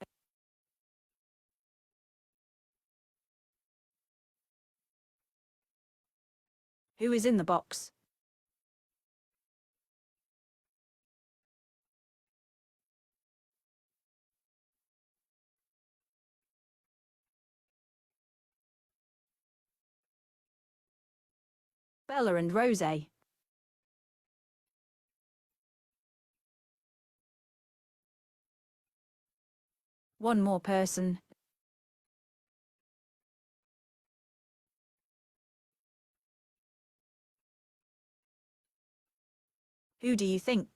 Who is in the box? Bella and Rose. One more person. Who do you think?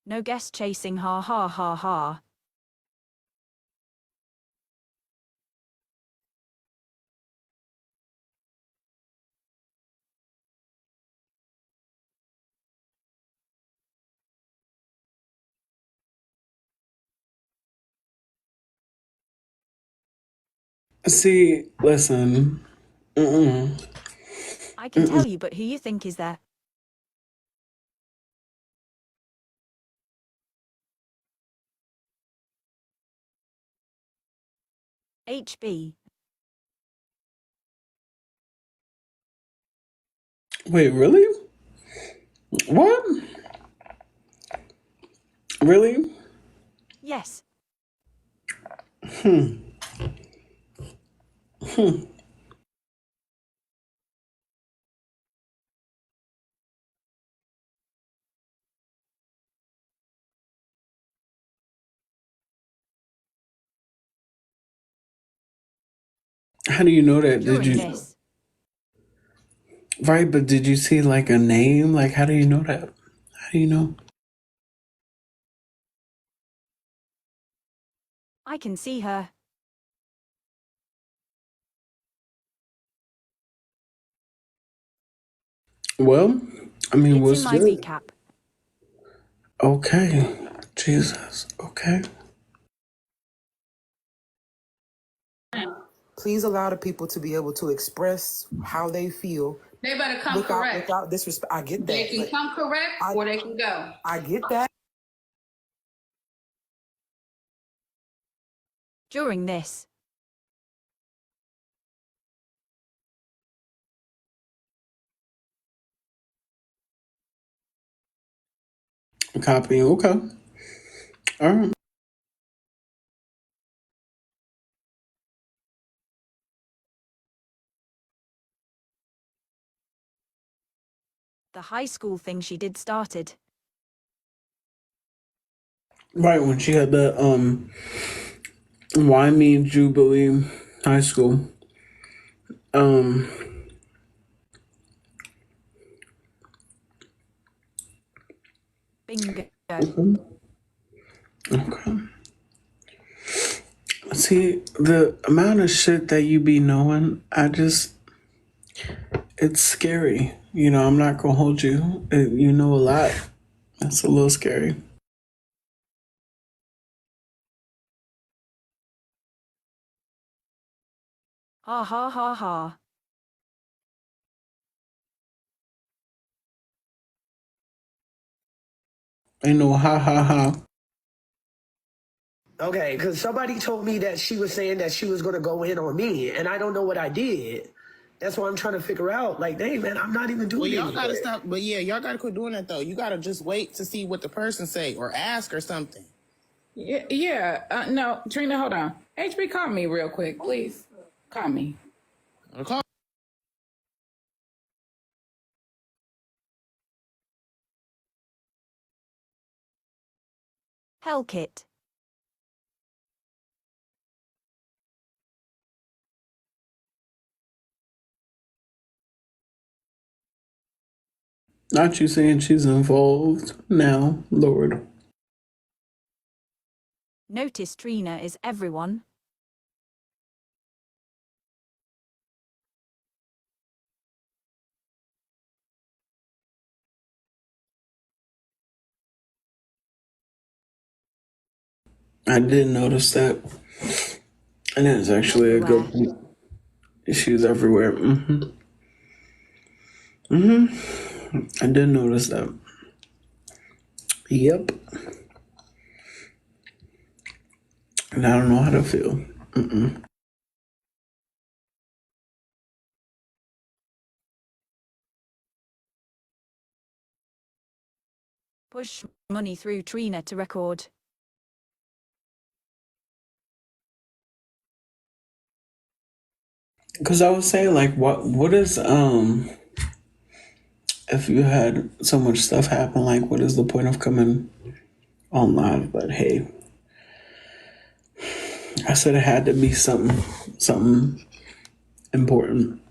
No guess chasing, ha ha ha ha. See, listen. I can tell you, but who you think is there? HB. Wait, really? What? Really? Yes. How do you know that? Did During you? this. Right, but did you see like a name? Like, how do you know that? How do you know? I can see her. Well, I mean, It's in what's my good? recap. Okay. Jesus. Okay. Please allow the people to be able to express how they feel They better come correct. without disrespect. I get that. They can come correct or they can go. I get that. During this. Copy. Okay. All right. The high school thing she did started. Right when she had the Why Me Jubilee High School. Um. Bingo. Okay. See, the amount of shit that you be knowing, it's scary. You know, I'm not gonna hold you. You know a lot. That's a little scary. Ha ha ha ha. Ain't no ha ha ha. Okay, because somebody told me that she was saying that she was going to go in on me, and I don't know what I did. That's what I'm trying to figure out. Like, dang, man, I'm not even doing Well, y'all anything. gotta stop. But yeah, y'all gotta quit doing that though. You gotta just wait to see what the person say or ask or something. No, Trina, hold on. HB, call me real quick, please. Call me. Call. Hellkit. Not you saying she's involved now, Lord. Notice Trina is everyone. I did notice that. And it's actually a good point. She's everywhere. I did notice that. Yep. And I don't know how to feel. Push money through Trina to record. Because I was saying, like, what is, if you had so much stuff happen, like, what is the point of coming on live? But hey, I said it had to be something important.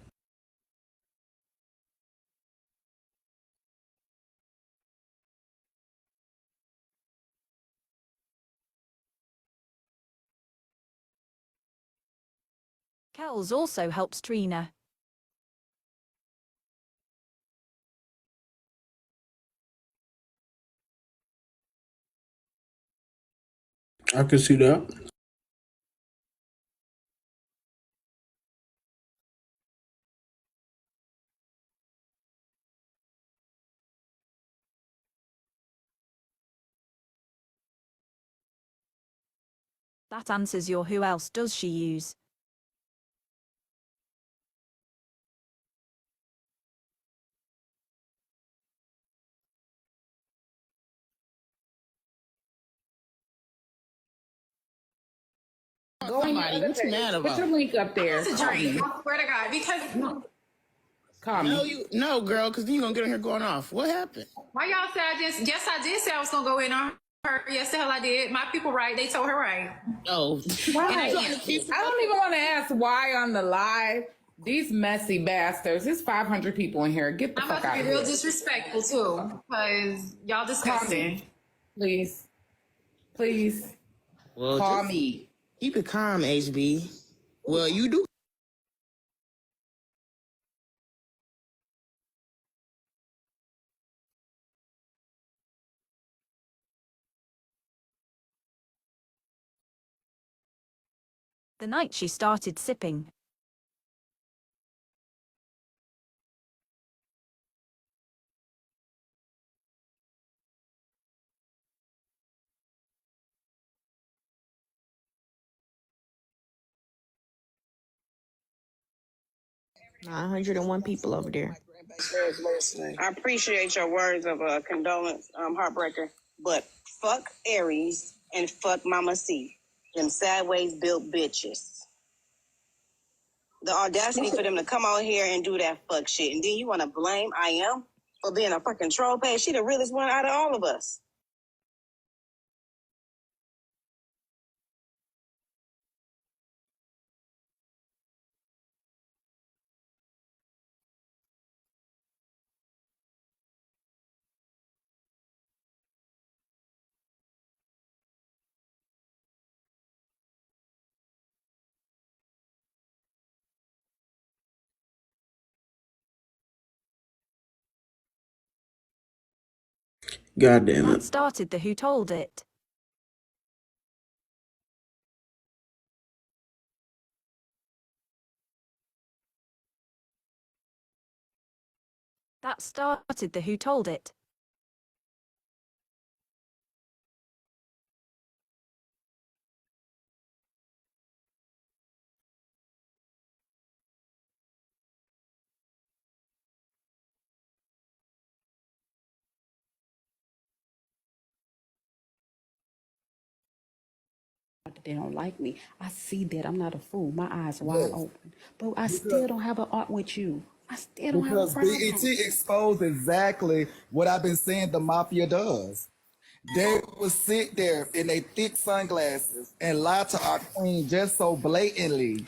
Kells also helps Trina. I could see that. That answers your who else does she use. Go somebody. What you mad about? Put your link up there. It's a drink. I swear to God, because Call me. No, girl, because then you're gonna get on here going off. What happened? why y'all say I did say I was gonna go in on her. Yes, the hell I did. My people right. They told her right. Oh, Why? And I I don't even want to ask why on the live. These messy bastards. There's 500 people in here. Get the I'm fuck about out to of be real here. disrespectful too, because y'all disgusting. Please. Please. well, Call just me. keep it calm, HB. Well, you do. The night she started sipping. Nine 101 people over there. I appreciate your words of condolence, heartbreaker, but fuck Aries and fuck Mama C, them sideways built bitches. The audacity for them to come out here and do that fuck shit, and then you want to blame I am for being a fucking troll page. She the realest one out of all of us. God damn That it. started the who told it. That started the who told it. They don't like me. I see that. I'm not a fool. My eyes wide open. But I still don't have an art with you. I still don't have a Because BET problem. exposed exactly what I've been saying the mafia does. They will sit there in their thick sunglasses and lie to our queen just so blatantly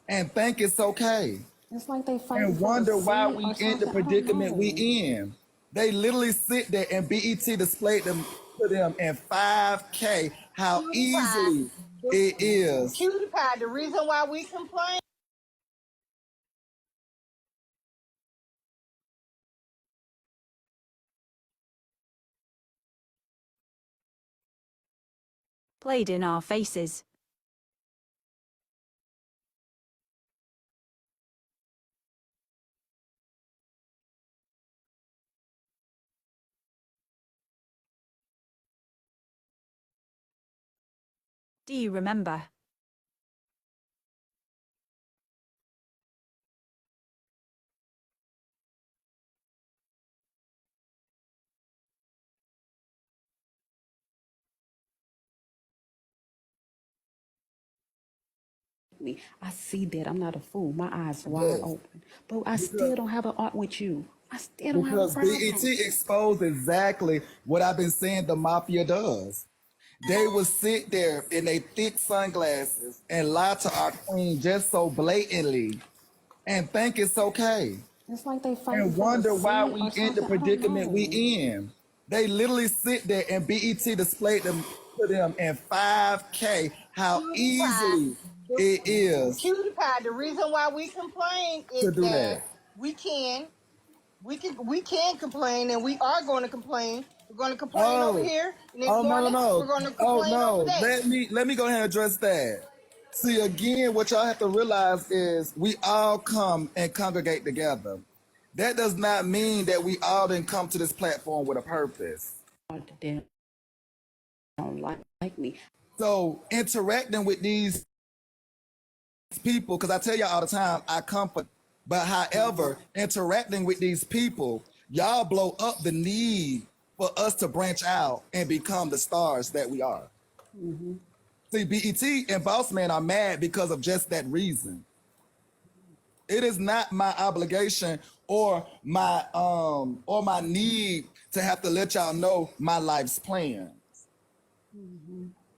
and think it's okay. It's like they fighting And for the wonder why seat we or in the something. I don't predicament we know. in. They literally sit there and BET displayed them to them in 5K. How easily it is. Cutie Pie, the reason why we complain. Played in our faces. Do you remember? Me, I see that. I'm not a fool. My eyes wide Yes. open. But I still Because, don't have an art with you. I still don't have a because BET problem. exposed exactly what I've been saying the mafia does. They would sit there in their thick sunglasses and lie to our queen just so blatantly and think it's okay. It's like they fighting And for a wonder why seat we or in the something. I don't predicament we know. in. They literally sit there and BET displayed them to them in 5K. How Cutie Pie, easily it is Cutie Pie, the reason why we complain to is do that that. we can complain, and we are going to complain. We're going to complain over Oh, here and oh ignore no, no, this. no. We're going to Oh complain over no. there. Let me go ahead and address that. See again, what y'all have to realize is we all come and congregate together. That does not mean that we all didn't come to this platform with a purpose. They don't like me. So interacting with these people, because I tell y'all all the time, I comfort. But however, interacting with these people, y'all blow up the need for us to branch out and become the stars that we are. See, BET and Boss Man are mad because of just that reason. It is not my obligation or my need to have to let y'all know my life's plan.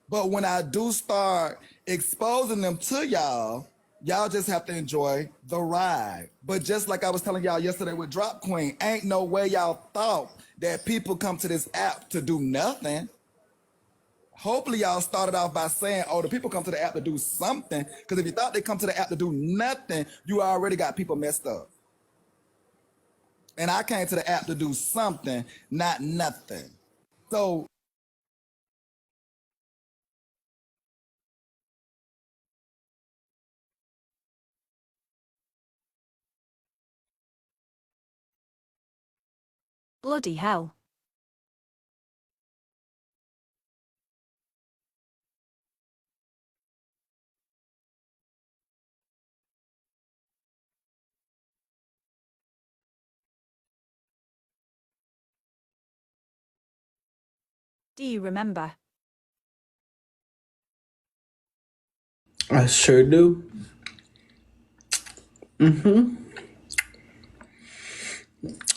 But when I do start exposing them to y'all, y'all just have to enjoy the ride. But just like I was telling y'all yesterday with Drop Queen, ain't no way y'all thought that people come to this app to do nothing. Hopefully y'all started off by saying, oh, the people come to the app to do something. Because if you thought they come to the app to do nothing, you already got people messed up. And I came to the app to do something, not nothing. So Bloody hell. Do you remember? I sure do.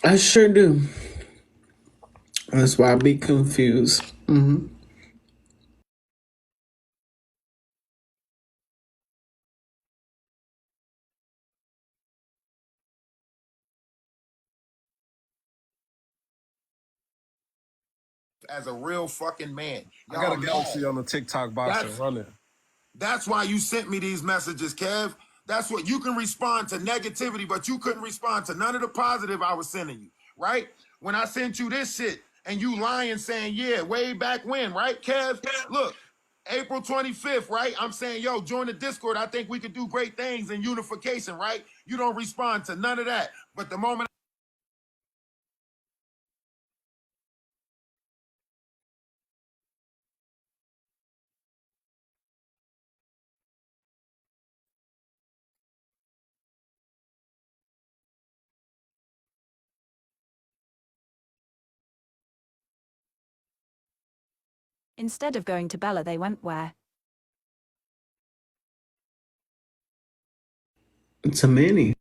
I sure do. That's why I be confused. As a real fucking man. I got a Y'all galaxy mad. on the TikTok box and That's run it. that's why you sent me these messages, Kev. That's what you can respond to negativity, but you couldn't respond to none of the positive I was sending you, right? When I sent you this shit and you lying saying, yeah, way back when, right, Kev? Look, April 25th, right? I'm saying, yo, join the Discord. I think we could do great things in unification, right? You don't respond to none of that. But the moment Instead of going to Bella, they went where? To many.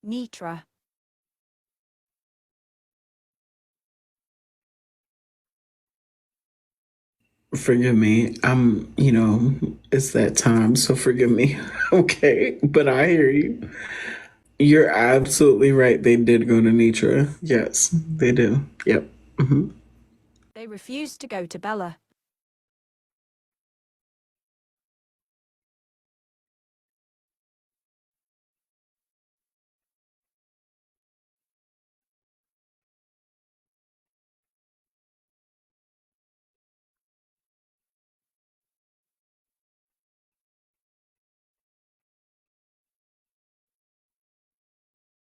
Nitra. Forgive me. It's that time, so forgive me. Okay, but I hear you. You're absolutely right. They did go to Nitra. Yes, they do. Yep. Hmm. They refused to go to Bella.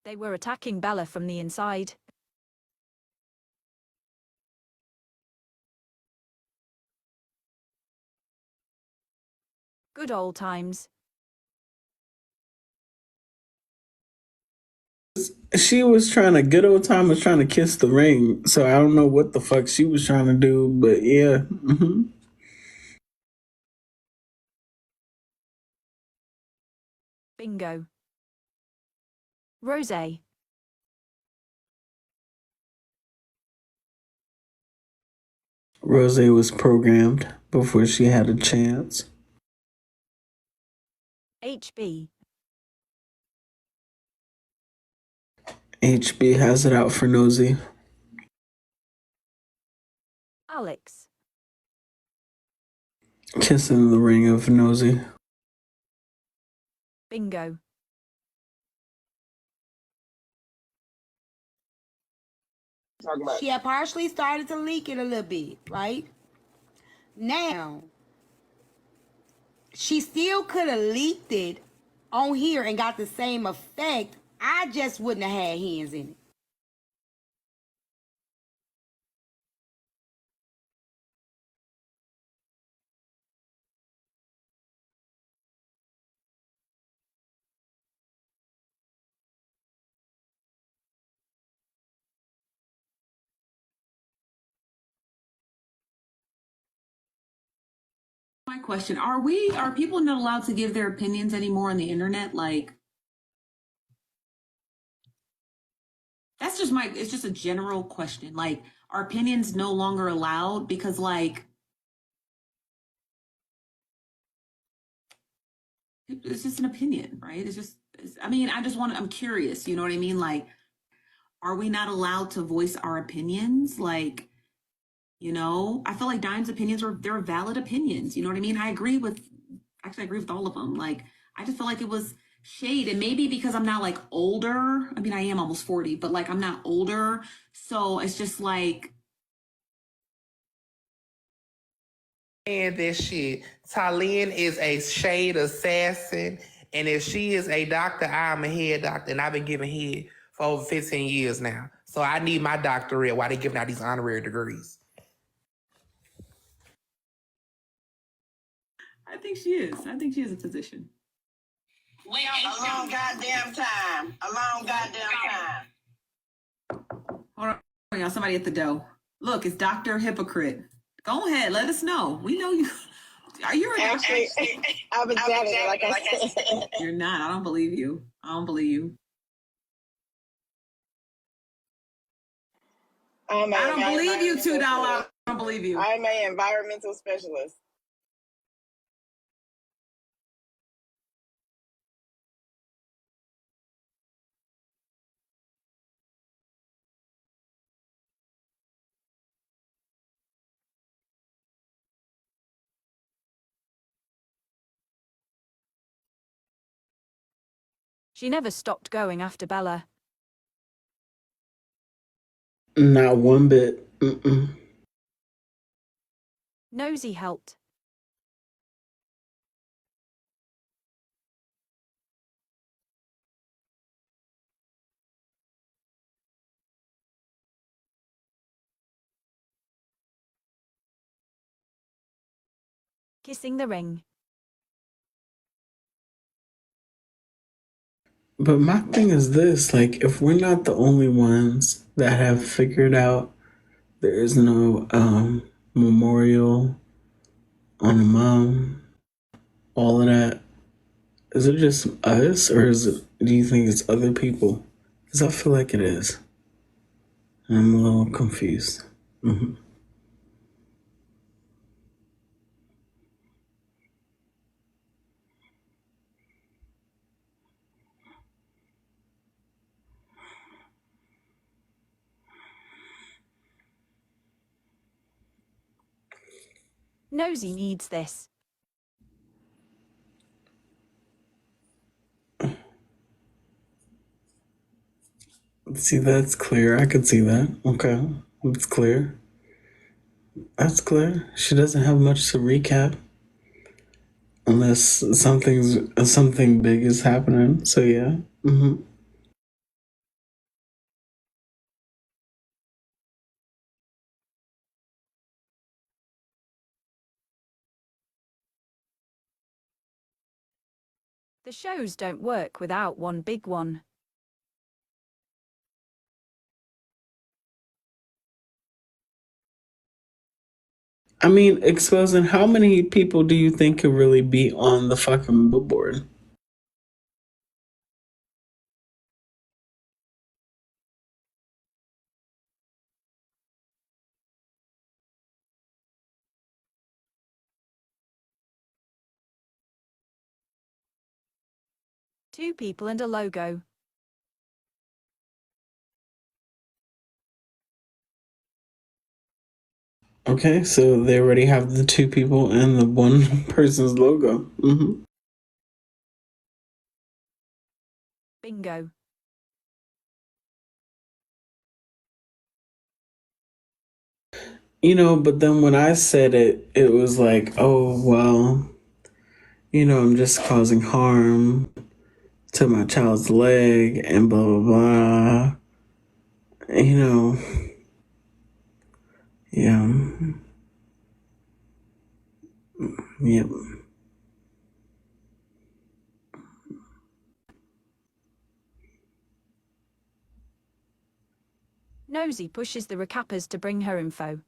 They were attacking Bella from the inside. Good old times. She was trying to, good old time was trying to kiss the ring. So I don't know what the fuck she was trying to do, but yeah. Hmm. Bingo. Rose. Rose was programmed before she had a chance. HB. HB has it out for Nosy. Alex. Kissing the ring of Nosy. Bingo. She had partially started to leak it a little bit, right? Now, she still could have leaked it on here and got the same effect. I just wouldn't have had hands in it. My question, are people not allowed to give their opinions anymore on the internet? Like, that's just it's just a general question. Like, are opinions no longer allowed? Because like, it's just an opinion, right? I'm curious, you know what I mean? Like, are we not allowed to voice our opinions? Like, I feel like Dime's opinions they're valid opinions. You know what I mean? I agree with all of them. Like, I just feel like it was shade, and maybe because I'm not like older. I mean, I am almost 40, but like I'm not older. So it's just like. And this shit, Talin is a shade assassin, and if she is a doctor, I'm a head doctor, and I've been giving head for over 15 years now. So I need my doctorate while they giving out these honorary degrees. I think she is. I think she is a physician. Wait a long goddamn time. A long goddamn time. Hold on, y'all. Somebody at the door. Look, it's Dr. Hypocrite. Go ahead. Let us know. We know you. Are you a doctor? Actually, I've been dabbing it, like I said. You're not. I don't believe you. I don't believe you. I don't believe you, $2. I don't believe you. I'm an environmental specialist. She never stopped going after Bella. Not one bit. Nosy helped. Kissing the ring. But my thing is this, like, if we're not the only ones that have figured out there is no memorial on the mom, all of that, is it just us, or do you think it's other people? Because I feel like it is. I'm a little confused. Mm-hmm. Nosy needs this. See, that's clear. I could see that. Okay, it's clear. That's clear. She doesn't have much to recap unless something big is happening. So yeah. The shows don't work without one big one. I mean, exposing how many people do you think could really be on the fucking billboard? Two people and a logo. Okay, so they already have the two people and the one person's logo. Bingo. You know, but then when I said it, it was like, oh, well, you know, I'm just causing harm to my child's leg and blah, blah, blah. You know, yeah. Yep. Nosy pushes the recappers to bring her info.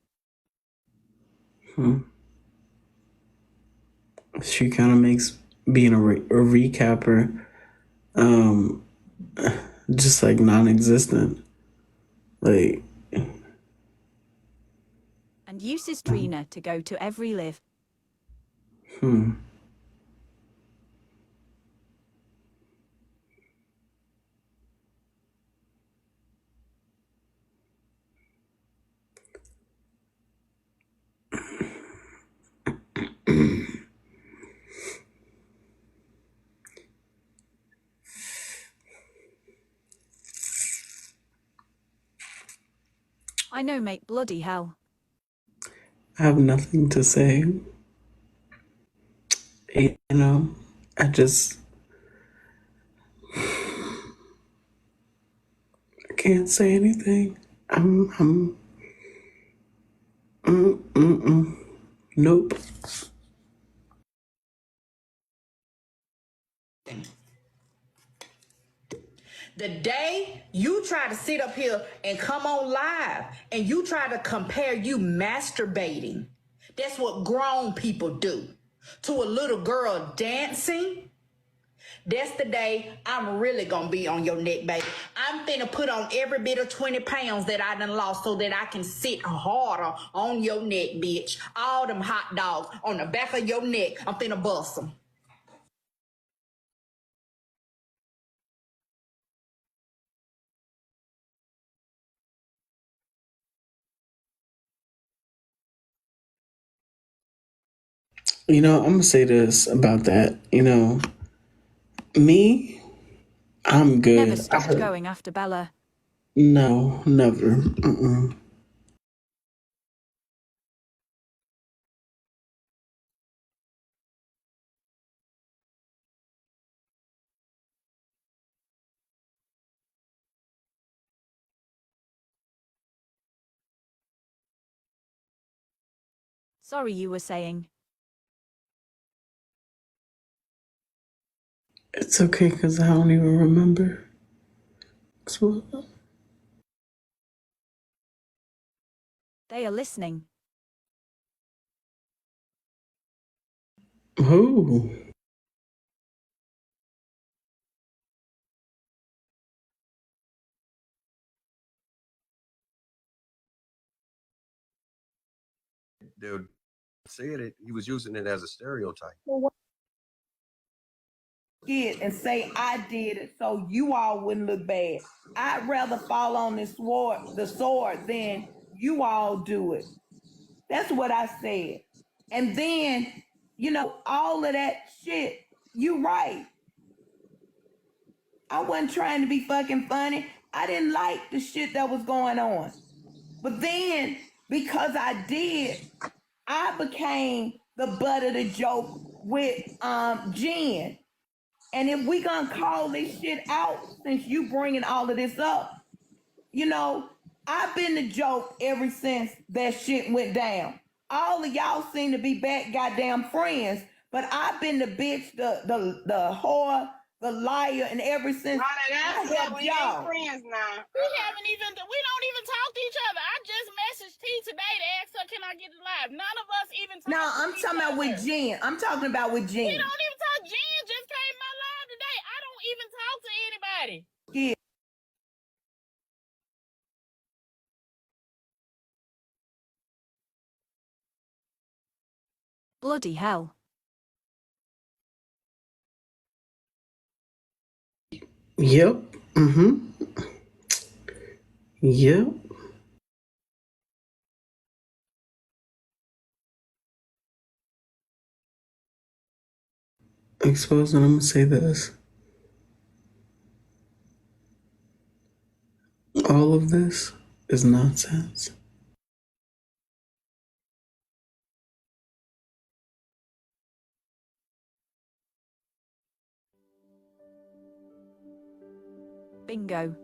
She kind of makes being a recapper just like non-existent. Like, And uses Trina to go to every live. I know, mate, bloody hell. I have nothing to say. You know, I can't say anything. Nope. The day you try to sit up here and come on live and you try to compare you masturbating, that's what grown people do, to a little girl dancing, that's the day I'm really gonna be on your neck, baby. I'm finna put on every bit of 20 pounds that I done lost so that I can sit harder on your neck, bitch. All them hot dogs on the back of your neck, I'm finna bust them. You know, I'm gonna say this about that. You know, me, I'm good. Never stopped going after Bella. No, never. Sorry, you were saying. It's okay, because I don't even remember. They are listening. Who? Dude said it, he was using it as a stereotype. And say I did it so you all wouldn't look bad. I'd rather fall on the sword than you all do it. That's what I said. And then, you know, all of that shit, you right. I wasn't trying to be fucking funny. I didn't like the shit that was going on. But then, because I did, I became the butt of the joke with Jen. And if we gonna call this shit out, since you bringing all of this up, you know, I've been the joke ever since that shit went down. All of y'all seem to be back goddamn friends, but I've been the bitch, the whore, the liar, and ever since I helped we y'all. ain't friends now. We don't even talk to each other. I just messaged T today to ask her, can I get it live? None of us even talk No, to I'm each talking about other. with Jen. I'm talking about with Jen. We don't even talk. Jen just came my live today. I don't even talk to anybody. Yeah. Bloody hell. Yep. Mm-hmm. Yep. Exposed, and I'm gonna say this. All of this is nonsense. Bingo.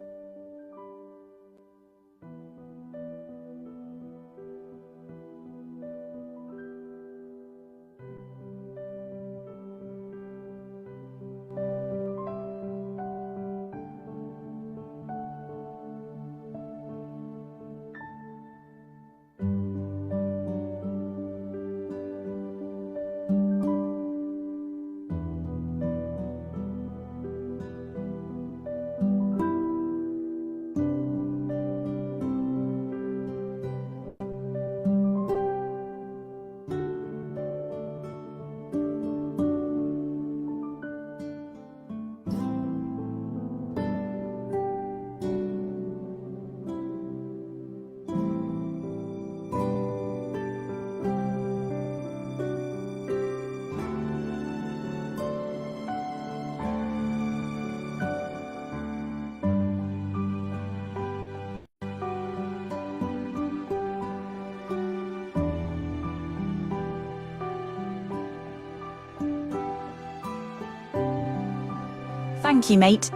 Thank you, mate.